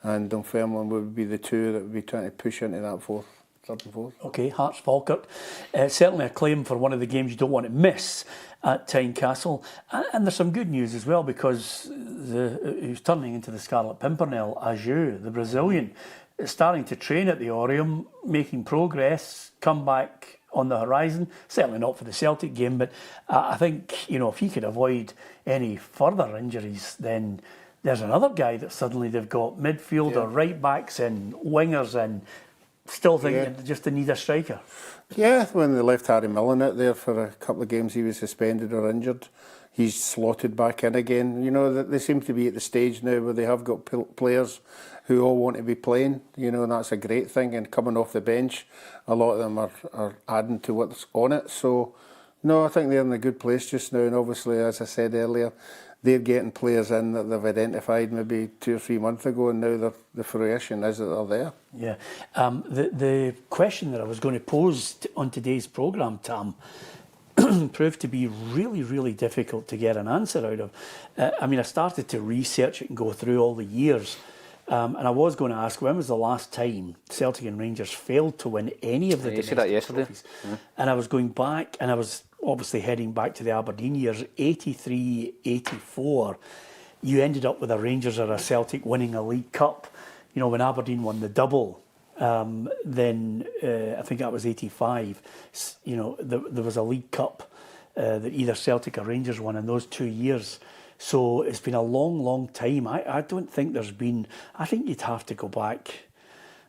and Dunfermline would be the two that would be trying to push into that 3rd and 4th. Okay, Hearts Falkirk. Certainly a claim for one of the games you don't want to miss at Tynecastle. And there's some good news as well, because who's turning into the Scarlet Pimpernel, Ajew, the Brazilian, is starting to train at the Orium, making progress, come back on the horizon. Certainly not for the Celtic game, but I think, you know, if he could avoid any further injuries, then there's another guy that suddenly they've got midfielder, right backs and wingers, and still thinking just they need a striker. Yeah, when they left Harry Millen out there for a couple of games, he was suspended or injured. He's slotted back in again. You know, they seem to be at the stage now where they have got players who all want to be playing, you know, and that's a great thing. And coming off the bench, a lot of them are adding to what's on it. So, No, I think they're in a good place just now, and obviously, as I said earlier, they're getting players in that they've identified maybe 2 or 3 months ago, and now the fruition is that they're there. Yeah. The question that I was going to pose on today's programme, Tam, proved to be really, really difficult to get an answer out of. I mean, I started to research it and go through all the years. And I was going to ask, when was the last time Celtic and Rangers failed to win any of the domestic trophies? Yeah. And I was going back, and I was obviously heading back to the Aberdeen years, 83, 84. You ended up with a Rangers or a Celtic winning a League Cup. You know, when Aberdeen won the double, then I think that was 85. You know, there was a League Cup that either Celtic or Rangers won in those 2 years. So it's been a long, long time. I don't think there's been... I think you'd have to go back...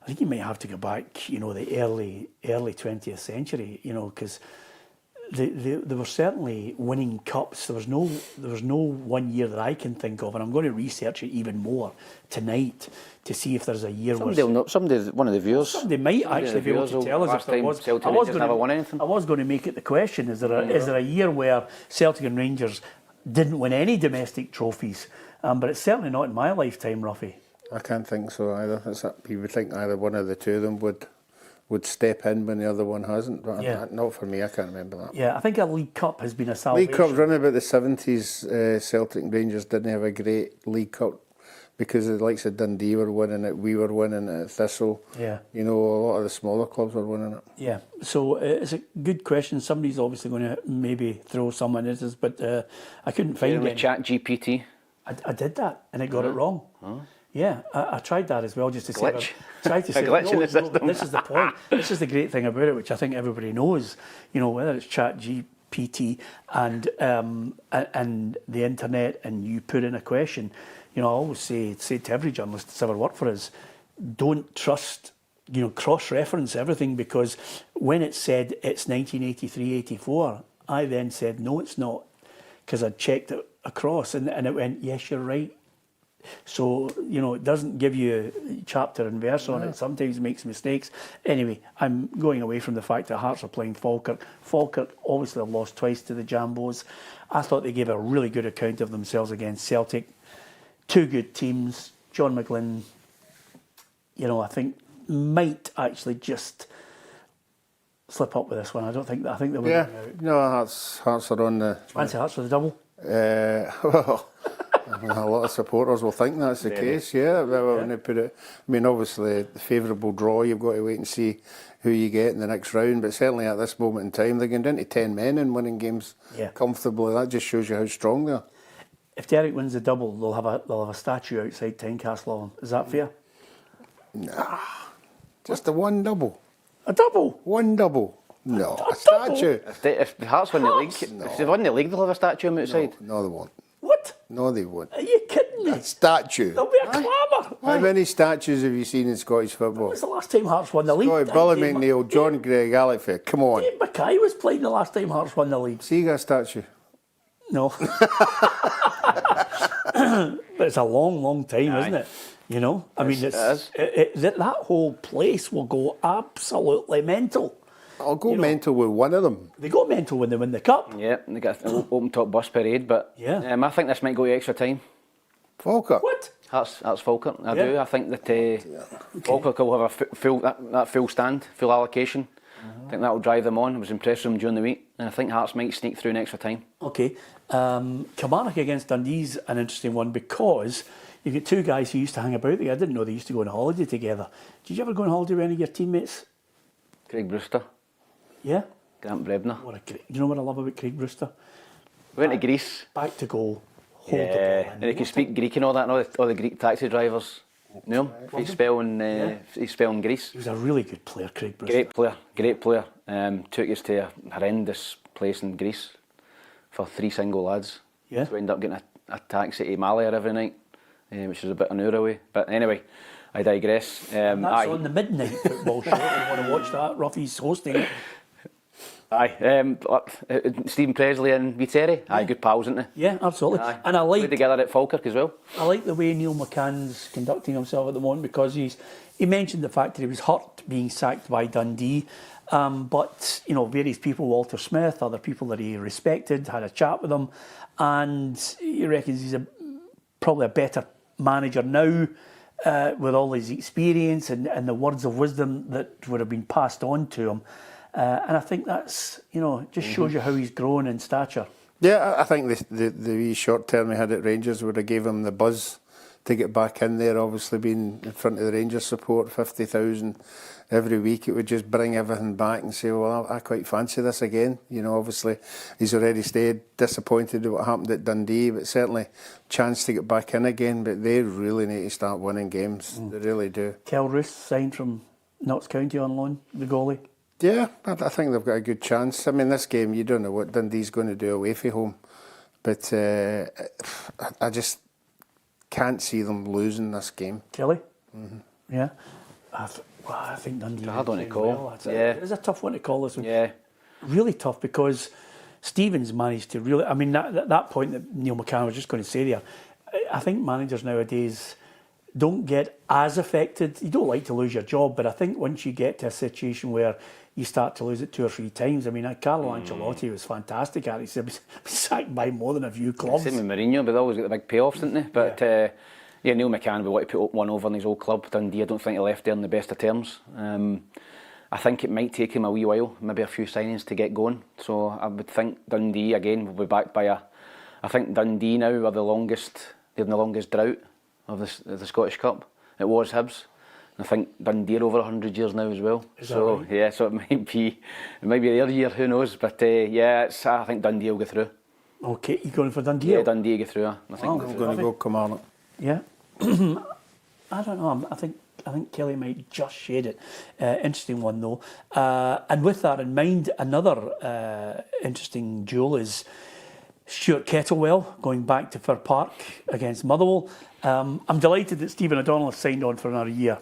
I think you might have to go back, you know, the early 20th century, you know, because they were certainly winning cups. There was no 1 year that I can think of, and I'm going to research it even more tonight to see if there's a year one of the viewers. Somebody might actually be able to tell us if there was. I was going to make it the question, is there a year where Celtic and Rangers didn't win any domestic trophies? But it's certainly not in my lifetime, Roughie. I can't think so either. You would think either one of the two of them would step in when the other one hasn't. But not for me, I can't remember that. Yeah, I think a League Cup has been a salvation. League Cup's running about the 70s. Celtic and Rangers didn't have a great League Cup because the likes of Dundee were winning it, we were winning it, Thistle. Yeah. You know, a lot of the smaller clubs were winning it. Yeah, so it's a good question. Somebody's obviously going to maybe throw someone at us, but I couldn't find it. Chat GPT. I did that, and it got it wrong. Oh. Yeah, I tried that as well, just to glitch. Try to say, glitch in the system. This is the point. This is the great thing about it, which I think everybody knows. You know, whether it's Chat GPT and the internet, and you put in a question. You know, I always say to every journalist that's ever worked for us, don't trust, you know, cross-reference everything, because when it said it's 1983-84, I then said, no, it's not, because I'd checked it across, and it went, yes, you're right. So, you know, it doesn't give you chapter and verse on it. Sometimes it makes mistakes. Anyway, I'm going away from the fact that Hearts are playing Falkirk. Falkirk obviously have lost twice to the Jambos. I thought they gave a really good account of themselves against Celtic. Two good teams. John McGlynn, you know, I think might actually just slip up with this one. I think they will. Yeah, no, Hearts are on the... Fancy Hearts for the double? Well... a lot of supporters will think that's the case, yeah. When they put it, I mean, obviously, the favourable draw, you've got to wait and see who you get in the next round. But certainly at this moment in time, they're going down to 10 men and winning games comfortably. That just shows you how strong they are. If Derek wins the double, they'll have a statue outside Tynecastle. Is that fair? Nah, just the one double. A double? One double. No, a statue. If the Hearts win the league, if they win the league, they'll have a statue on the outside. No, they won't. What? No, they won't. Are you kidding me? A statue. There'll be a clamour. How many statues have you seen in Scottish football? When was the last time Hearts won the league? Billy McNeil, John Gregg, Alec Fair. Come on. Dave Mackay was playing the last time Hearts won the league. See, you got a statue? No. But it's a long, long time, isn't it? You know? I mean, that whole place will go absolutely mental. I'll go mental with one of them. They go mental when they win the cup. Yeah, they got an open top bus parade, but I think this might go to extra time. Falkirk? What? That's Falkirk. I do. I think that Falkirk will have a full stand, full allocation. I think that will drive them on. I was impressed with them during the week, and I think Hearts might sneak through in extra time. Okay. Kilmarnock against Dundee's an interesting one, because you've got two guys who used to hang about there. I didn't know they used to go on holiday together. Did you ever go on holiday with any of your teammates? Craig Brewster. Yeah? Grant Brebner. You know what I love about Craig Brewster? We went to Greece. Back to goal. Hold the ball. And he can speak Greek and all that, and all the Greek taxi drivers knew him. He's spelling Greece. He was a really good player, Craig Brewster. Great player. Took us to a horrendous place in Greece for 3 single lads. Yeah. So we ended up getting a taxi to Malaya every night, which was about an hour away. But anyway, I digress. That's on the midnight football show. If you want to watch that, Roughie's hosting it. Aye, Stephen Presley and Viteri. Aye, good pals, isn't they? Yeah, absolutely. Aye. And I like Played together at Falkirk as well. I like the way Neil McCann's conducting himself at the moment, because he mentioned the fact that he was hurt being sacked by Dundee, But, you know, various people, Walter Smith, other people that he respected, had a chat with him, and he reckons he's probably a better manager now with all his experience and the words of wisdom that would have been passed on to him. And I think that's, you know, just shows you how he's grown in stature. Yeah, I think the wee short term he had at Rangers would have gave him the buzz to get back in there. Obviously, being in front of the Rangers support, 50,000 every week, it would just bring everything back and say, well, I quite fancy this again. You know, obviously, he's already stayed disappointed with what happened at Dundee, but certainly chance to get back in again. But they really need to start winning games. They really do. Kel Roos signed from Notts County on loan, the goalie. Yeah, I think they've got a good chance. I mean, this game, you don't know what Dundee's going to do away from home. But I just can't see them losing this game. Kelly? Yeah. I think Dundee... It's a hard one to call. It's a tough one to call, this one. Yeah. Really tough, because Stevens managed to really... I mean, that point that Neil McCann was just going to say there, I think managers nowadays don't get as affected. You don't like to lose your job, but I think once you get to a situation where you start to lose it 2 or 3 times, I mean, Carlo Ancelotti was fantastic at it. He was sacked by more than a few clubs. Same with Mourinho, but they always get the big payoffs, didn't they? But Neil McCann would want to put one over in his old club, Dundee. I don't think he left there in the best of terms. I think it might take him a wee while, maybe a few signings to get going. So I would think Dundee, again, will be backed by I think Dundee now are the longest drought of the Scottish Cup. It was Hibs. I think Dundee are over 100 years now as well. Is that right? Yeah, so it might be their year, who knows? But I think Dundee will go through. Okay, you going for Dundee? Yeah, Dundee will go through. I think I'm going to go Kilmarnock. Yeah. I don't know. I think Kelly might just shade it. Interesting one though. And with that in mind, another interesting duel is Stuart Kettlewell going back to Fir Park against Motherwell. I'm delighted that Stephen O'Donnell has signed on for another year.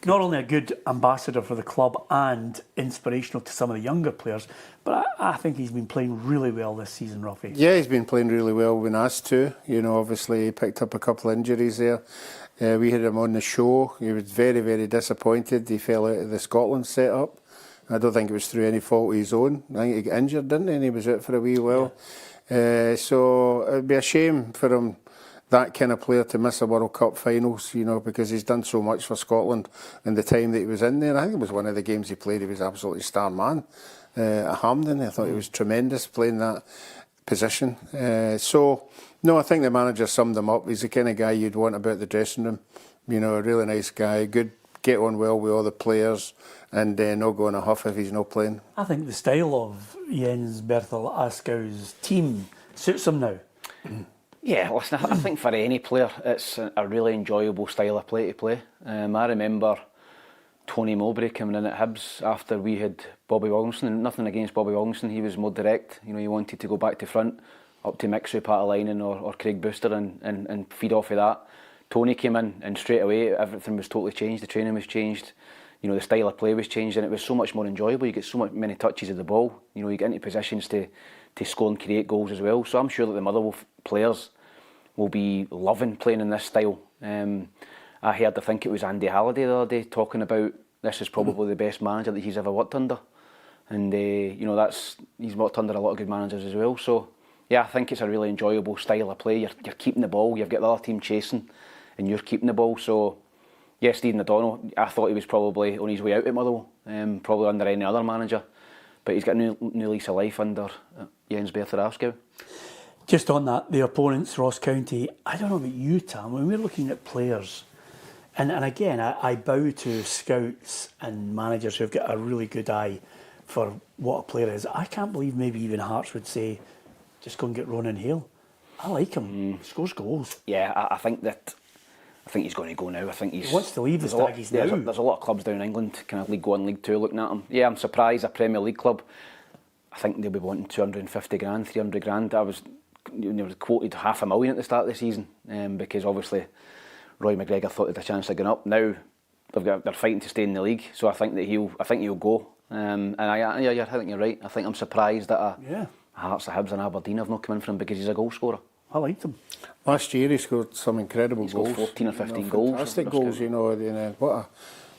Not only a good ambassador for the club and inspirational to some of the younger players, but I think he's been playing really well this season, Roughie. Yeah, he's been playing really well when asked to. You know, obviously he picked up a couple of injuries there. We had him on the show. He was very, very disappointed. He fell out of the Scotland set-up. I don't think it was through any fault of his own. I think he got injured, didn't he? And he was out for a wee while. Yeah. So it'd be a shame for him, that kind of player, to miss a World Cup finals, you know, because he's done so much for Scotland in the time that he was in there. I think it was one of the games he played, he was absolutely star man at Hampden. I thought he was tremendous playing that position. No, I think the manager summed him up. He's the kind of guy you'd want about the dressing room. You know, a really nice guy, good, get on well with all the players, and not go in a huff if he's not playing. I think the style of Jens Bertel Askow's team suits him now. Yeah, listen, I think for any player, it's a really enjoyable style of play to play. I remember Tony Mowbray coming in at Hibs after we had Bobby Williamson, and nothing against Bobby Williamson, he was more direct. You know, he wanted to go back to front, up to mix with Patalainen or Craig Booster and feed off of that. Tony came in and straight away everything was totally changed, the training was changed, you know, the style of play was changed, and it was so much more enjoyable. You get so many touches of the ball, you know, you get into positions to score and create goals as well. So I'm sure that the Motherwell players will be loving playing in this style. I heard, I think it was Andy Halliday the other day, talking about this is probably the best manager that he's ever worked under. And, you know, he's worked under a lot of good managers as well. So, yeah, I think it's a really enjoyable style of play. You're keeping the ball, you've got the other team chasing, and you're keeping the ball. So, yeah, Stephen O'Donnell, I thought he was probably on his way out at Motherwell, probably under any other manager. But he's got a new lease of life under Jens Bertel Askow. Just on that, the opponents, Ross County, I don't know about you, Tam, when we're looking at players, and again, I bow to scouts and managers who've got a really good eye for what a player is. I can't believe maybe even Hearts would say, just go and get Ronan Hale. I like him. He scores goals. Yeah, I think he's going to go now. I think he wants to leave the Staggies now. There's a lot of clubs down in England, kind of League 1, League 2, looking at him. Yeah, I'm surprised a Premier League club, I think they'll be wanting 250 grand, 300 grand. I was quoted $500,000 at the start of the season because obviously Roy McGregor thought they had a chance of going up. Now they're fighting to stay in the league, so I think he'll go. And I think you're right. I think I'm surprised that Hearts, the Hibs and Aberdeen have not come in for him because he's a goal scorer. I liked him. Last year he scored some incredible goals. He scored 14 or 15 goals. Fantastic goals, you know. What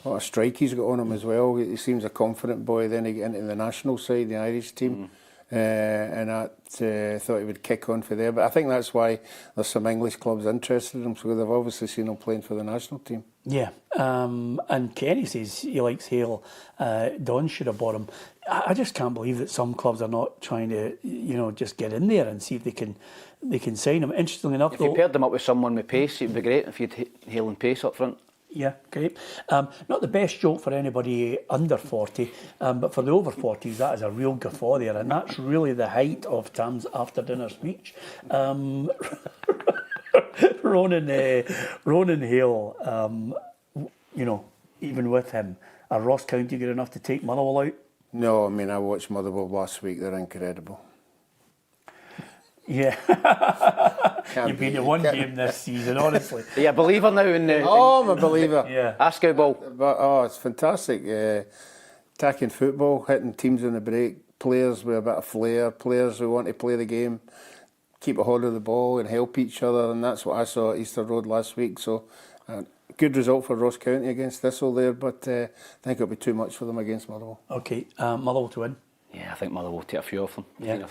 what a strike he's got on him as well. He seems a confident boy. Then he get into the national side, the Irish team. And that thought he would kick on for there. But I think that's why there's some English clubs interested in him, so they've obviously seen him playing for the national team. Yeah, and Kenny says he likes Hale. Don should have bought him. I just can't believe that some clubs are not trying to, just get in there and see if they can sign him. Interestingly enough, if you paired them up with someone with pace, it'd be great if you'd Hale and pace up front. Yeah, great. Not the best joke for anybody under 40, but for the over 40s, that is a real guffaw there, and that's really the height of Tam's after-dinner speech. Ronan Hale, even with him, are Ross County good enough to take Motherwell out? No, I mean, I watched Motherwell last week. They're incredible. Yeah. You've been to one game this season, honestly. Are you a believer now in the... Oh, I'm a believer. Yeah. Ascot ball. But, it's fantastic. Attacking football, hitting teams on the break, players with a bit of flair, players who want to play the game, keep a hold of the ball and help each other, and that's what I saw at Easter Road last week. So, good result for Ross County against Thistle there, but I think it'll be too much for them against Motherwell. Okay, Motherwell to win. Yeah, I think Motherwell will take a few off them. Yeah.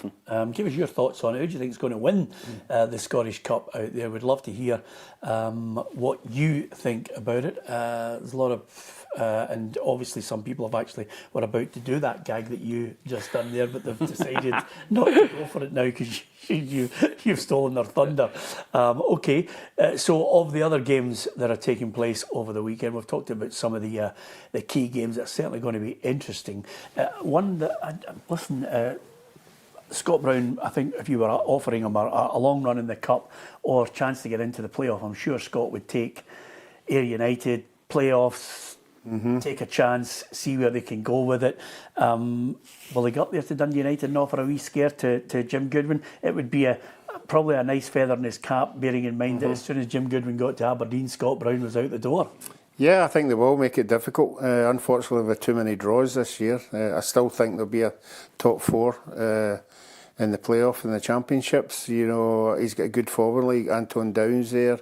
Give us your thoughts on it. Who do you think is going to win the Scottish Cup out there? We'd love to hear what you think about it. There's a lot of, and obviously some people have actually were about to do that gag that you just done there, but they've decided not to go for it now because you've stolen their thunder. Okay, so of the other games that are taking place over the weekend, we've talked about some of the key games that are certainly going to be interesting. One that, Scott Brown, I think if you were offering him a long run in the Cup or chance to get into the playoff, I'm sure Scott would take Ayr United, playoffs, take a chance, see where they can go with it. Will they go up there to Dundee United and offer a wee scare to Jim Goodwin? It would be probably a nice feather in his cap, bearing in mind that as soon as Jim Goodwin got to Aberdeen, Scott Brown was out the door. Yeah, I think they will make it difficult. Unfortunately, with too many draws this year, I still think there'll be a top four in the playoff and the championships. He's got a good forward league. Anton Downs there.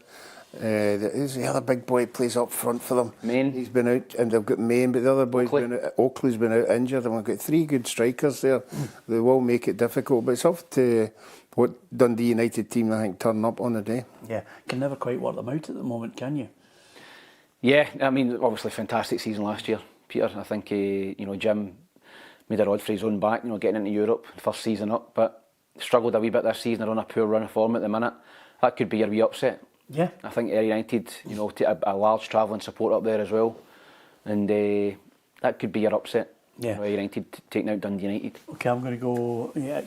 There's the other big boy plays up front for them. Main. He's been out, and they've got Main, but the other boy's been out. Oakley's been out injured, and we've got three good strikers there. They will make it difficult, but it's up to what Dundee United team I think turn up on the day. Yeah, can never quite work them out at the moment, can you? Yeah, I mean, obviously fantastic season last year, Peter. I think Jim made a rod for his own back, getting into Europe, first season up, but struggled a wee bit this season. They're on a poor run of form at the minute. That could be your wee upset. Yeah, I think Ayr United, take a large travelling support up there as well, and that could be your upset. Yeah, Ayr United taking out Dundee United. Okay, I'm going to go. Yeah,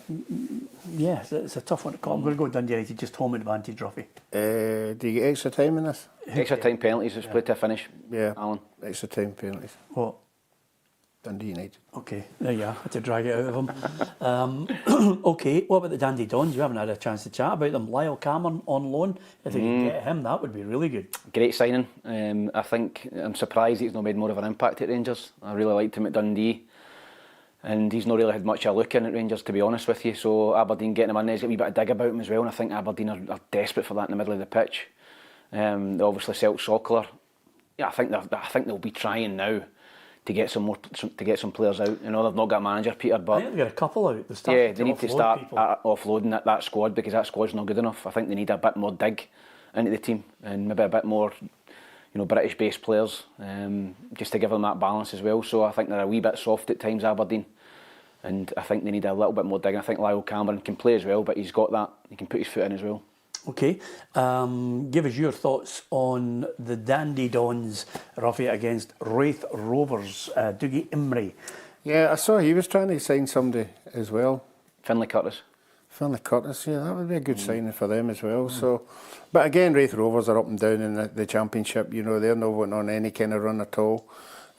it's a tough one to call. I'm going to go Dundee United, just home advantage, Roughie. Do you get extra time in this? Extra time penalties. It's played to a finish. Yeah, Alan. Extra time penalties. What? Dundee United. Okay, there you are. Had to drag it out of him. Okay, what about the Dandy Dons? You haven't had a chance to chat about them. Lyle Cameron on loan. If they can get him, that would be really good. Great signing. I think I'm surprised he's not made more of an impact at Rangers. I really liked him at Dundee, and he's not really had much of a look in at Rangers, to be honest with you. So Aberdeen getting him in there's got a wee bit of dig about him as well, and I think Aberdeen are desperate for that in the middle of the pitch. They obviously Celtic Sockler. Yeah, I think they'll be trying now to get some players out. They've not got a manager, Peter, but I think they've got a couple out. They need to start offloading that squad, because that squad's not good enough. I think they need a bit more dig into the team, and maybe a bit more, British-based players, just to give them that balance as well. So I think they're a wee bit soft at times, Aberdeen, and I think they need a little bit more dig. I think Lyle Cameron can play as well, but he's got that. He can put his foot in as well. Okay, give us your thoughts on the Dandy Dons, Roughie, against Wraith Rovers, Dougie Imrie. Yeah, I saw he was trying to sign somebody as well. Finlay Curtis, yeah, that would be a good signing for them as well. So, but again, Wraith Rovers are up and down in the championship. They're not going on any kind of run at all.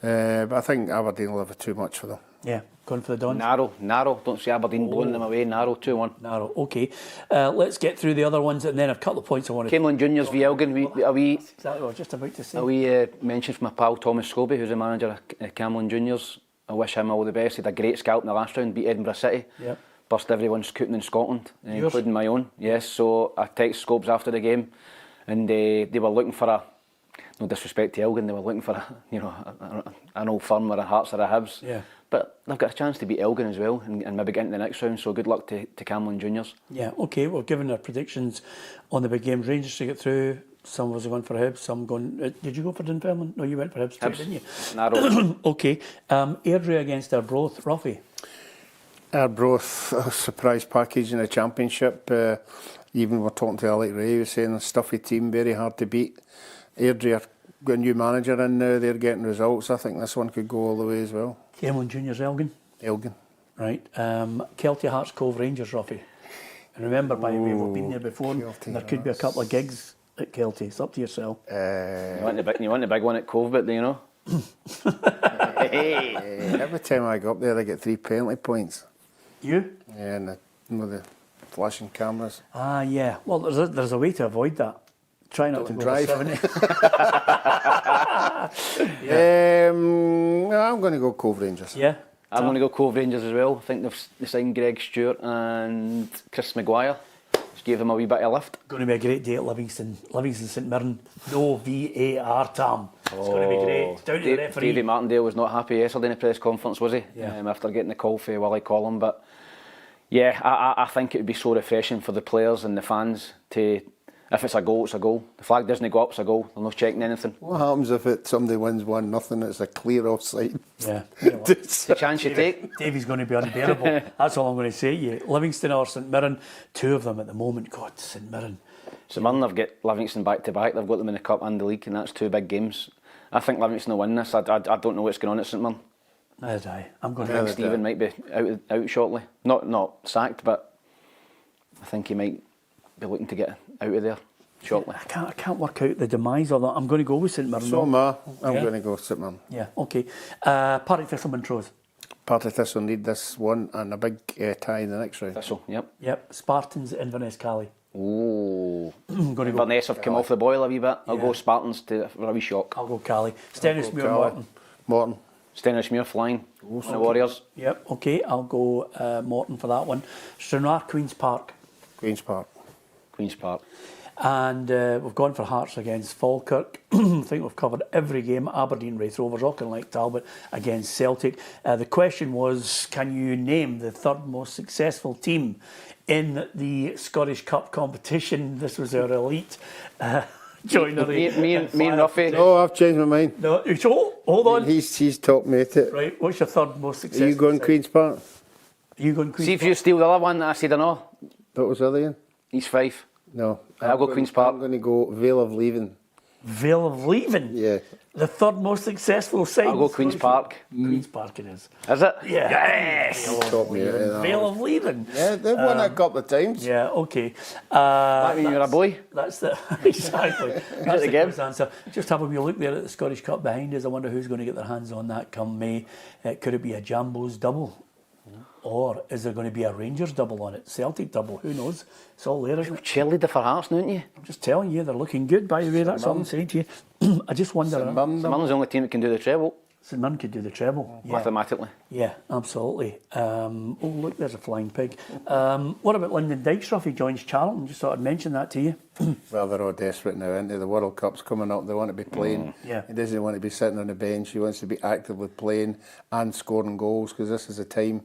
But I think Aberdeen will have too much for them. Yeah, going for the Dons. Narrow. Don't see Aberdeen blowing them away. Narrow, 2-1. Narrow. Okay, let's get through the other ones, and then a couple of points I want to. Camelon Juniors v Elgin. Exactly what I was just about to say. A wee mention from my pal Thomas Scobie, who's the manager of Camelon Juniors. I wish him all the best. He had a great scalp in the last round, beat Edinburgh City. Yep. Burst everyone's cooting in Scotland, including my own. Yes, so I texted Scobes after the game, and they were looking for no disrespect to Elgin, they were looking for an Old Firm or a Hearts or a Hibs. Yeah. But they've got a chance to beat Elgin as well and maybe get into the next round. So good luck to Camlin Juniors. Yeah, okay. We're giving our predictions on the big games. Rangers to get through. Some of us are going for Hibs, some going... did you go for Dunfermline? No, you went for Hibs too, didn't you? Narrow. Okay. Airdrie against Arbroath. Roughie? Arbroath, a surprise package in the Championship. Even we're talking to Alec Ray, he was saying a stuffy team, very hard to beat. Airdrie are got a new manager in now, they're getting results. I think this one could go all the way as well. Cameron Juniors, Elgin? Elgin. Right. Kelty Hearts Cove Rangers, Roughie? And remember, by the way, we've been there before, and there could be a couple of gigs at Kelty. It's up to yourself. You want the big one at Cove, but you know. Every time I go up there, I get 3 penalty points. You? Yeah, and the flashing cameras. Ah, yeah. Well, there's a way to avoid that. Try not to go drive. 70. I'm going to go Cove Rangers. Yeah. I'm going to go Cove Rangers as well. I think they signed Greg Stewart and Chris Maguire. Just gave them a wee bit of a lift. Going to be a great day at Livingston. Livingston St Mirren. No VAR, Tam. It's going to be great. It's down to the referee. David Martindale was not happy yesterday in the press conference, was he? Yeah. After getting the call for Willie Collum. But yeah, I think it would be so refreshing for the players and the fans to... If it's a goal, it's a goal. The flag doesn't go up, it's a goal. They're not checking anything. What happens if somebody wins 1-0? It's a clear offside. Yeah. It's the chance you take. Davey's going to be unbearable. That's all I'm going to say to you. Livingston or St Mirren, 2 of them at the moment. God, St Mirren. St Mirren have got Livingston back to back. They've got them in the Cup and the League, and that's 2 big games. I think Livingston will win this. I don't know what's going on at St Mirren. Neither do I. I'm going I think Stephen might be out shortly. Not sacked, but I think he might be looking to get out of there shortly. I can't work out the demise of that. I'm going to go with St Mirren. So am I. I'm going to go St Mirren. Yeah, okay. Partick Thistle Montrose. Partick Thistle need this one and a big tie in the next round. Thistle, yep. Yep. Spartans Inverness Cali. Oh. I'm going to go. Inverness have come off the boil a wee bit. I'll go Spartans for a wee shock. I'll go Cali. Stennismuir Morton. Morton. Stennismuir flying. The Warriors. Yep, okay. I'll go Morton for that one. Stranraer Queen's Park. Queen's Park. Queen's Park. And we've gone for Hearts against Falkirk. I think we've covered every game. Aberdeen, Wraith Rovers, Auchinleck Talbot against Celtic. The question was, can you name the 3rd most successful team in the Scottish Cup competition? This was our elite joinery. Me and Roughie. Oh, I've changed my mind. No, hold on. He's top mate it. Right, what's your 3rd most successful? Are you going side? Queen's Park? Are you going Queen's See if Park? you steal the other one that I said or no. What was the other one? He's 5. No. I'll go Queen's Park. I'm going to go Vale of Leaving. Vale of Leaving? Yeah. The 3rd most successful side? I'll go Queen's Park. Queen's Park it is. Is it? Yeah. Yes! Top mate. Vale of Leaving. Yeah, they've won it a couple of times. Yeah, okay. That means you're a boy. That's the exactly. That's the game. correct answer. Just have a wee look there at the Scottish Cup behind us. I wonder who's going to get their hands on that come May. Could it be a Jambos double? Or is there going to be a Rangers double on it? Celtic double? Who knows? It's all there, isn't it? Cheerleader for Hearts, don't you? I'm just telling you, they're looking good, by the way. That's all I'm saying to you. I just wonder. St Mirren. St Mirren's the only team that can do the treble. St Mirren could do the treble. Yeah. Mathematically. Yeah, absolutely. Oh, look, there's a flying pig. What about Lyndon Dykes, Roughie joins Charlton? Just thought I'd mention that to you. Well, they're all desperate now, aren't they? The World Cup's coming up. They want to be playing. Yeah. He doesn't want to be sitting on the bench. He wants to be actively playing and scoring goals, because this is a time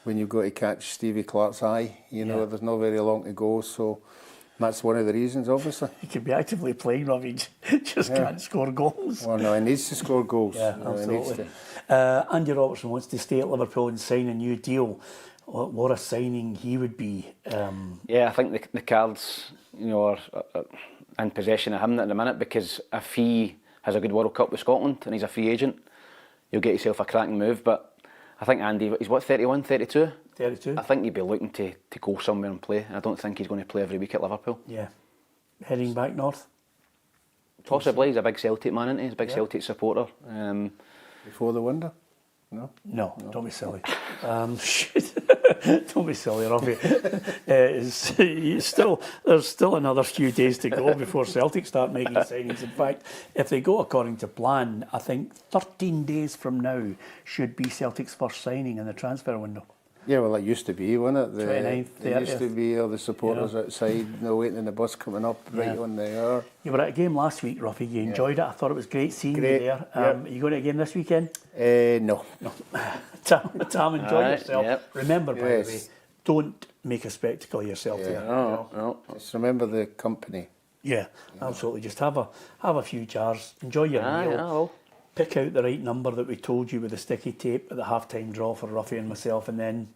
when you've got to catch Stevie Clark's eye. You know, there's not very long to go, so that's one of the reasons, obviously. He could be actively playing, Roughie, just can't score goals. Well, no, he needs to score goals. Yeah, No, he needs absolutely. to. Andy Robertson wants to stay at Liverpool and sign a new deal. What a signing he would be. Yeah, I think the cards, are in possession of him at the minute, because if he has a good World Cup with Scotland and he's a free agent, you'll get yourself a cracking move. But I think Andy, he's what, 31, 32? 32. I think he'd be looking to go somewhere and play. I don't think he's going to play every week at Liverpool. Yeah. Heading back north? Possibly. He's a big Celtic man, isn't he? He's a big Celtic supporter. Before the window? No, don't be silly. Shit. Don't be silly, Robbie. There's still another few days to go before Celtic start making signings. In fact, if they go according to plan, I think 13 days from now should be Celtic's first signing in the transfer window. Yeah, well, it used to be, wasn't it? 29th, It used to 30th. be all the supporters outside, waiting in the bus coming up right on the hour. You were at a game last week, Ruffy. You enjoyed it. I thought it was great seeing you Great, there. yep. Are you going to a game this weekend? No. Tam, enjoy Aye, yourself. yep. Remember, by Yes. the way, don't make a spectacle of yourself there. No. Just remember the company. Yeah, absolutely. Just have a few jars. Enjoy your meal. Yeah, well. Pick out the right number that we told you with the sticky tape at the half-time draw for Ruffy and myself, and then...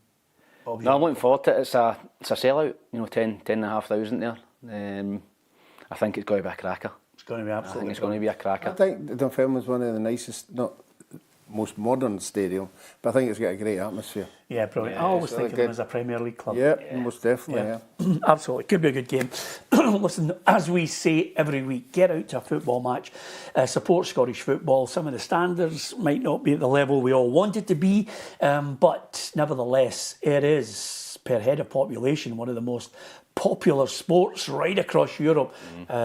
No, I'm looking forward to it. It's a sellout, 10,500 there. I think it's going to be a cracker. It's going to be I absolutely... think it's going to be a cracker. I think the Dunfermline was one of the nicest, not most modern stadium, but I think it's got a great atmosphere. Yeah, brilliant. Yeah, I always it's think of really them as a Premier League club. Yeah, most definitely, yeah. Absolutely. Could be a good game. Listen, as we say every week, get out to a football match, support Scottish football. Some of the standards might not be at the level we all want it to be, but nevertheless, it is, per head of population, one of the most popular sports right across Europe.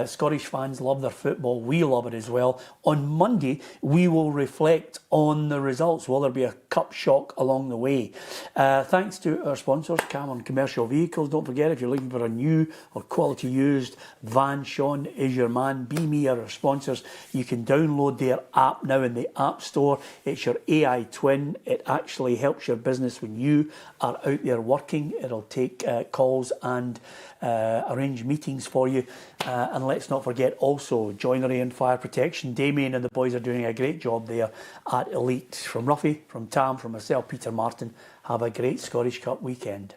Scottish fans love their football. We love it as well. On Monday, we will reflect on the results. Will there be a cup shock along the way? Thanks to our sponsors, Cameron Commercial Vehicles. Don't forget, if you're looking for a new or quality used van, Sean is your man. Be Me are our sponsors. You can download their app now in the App Store. It's your AI twin. It actually helps your business when you are out there working. It'll take calls and arrange meetings for you. And let's not forget also joinery and fire protection. Damien and the boys are doing a great job there at Elite. From Ruffy, from Tam, from myself, Peter Martin, have a great Scottish Cup weekend.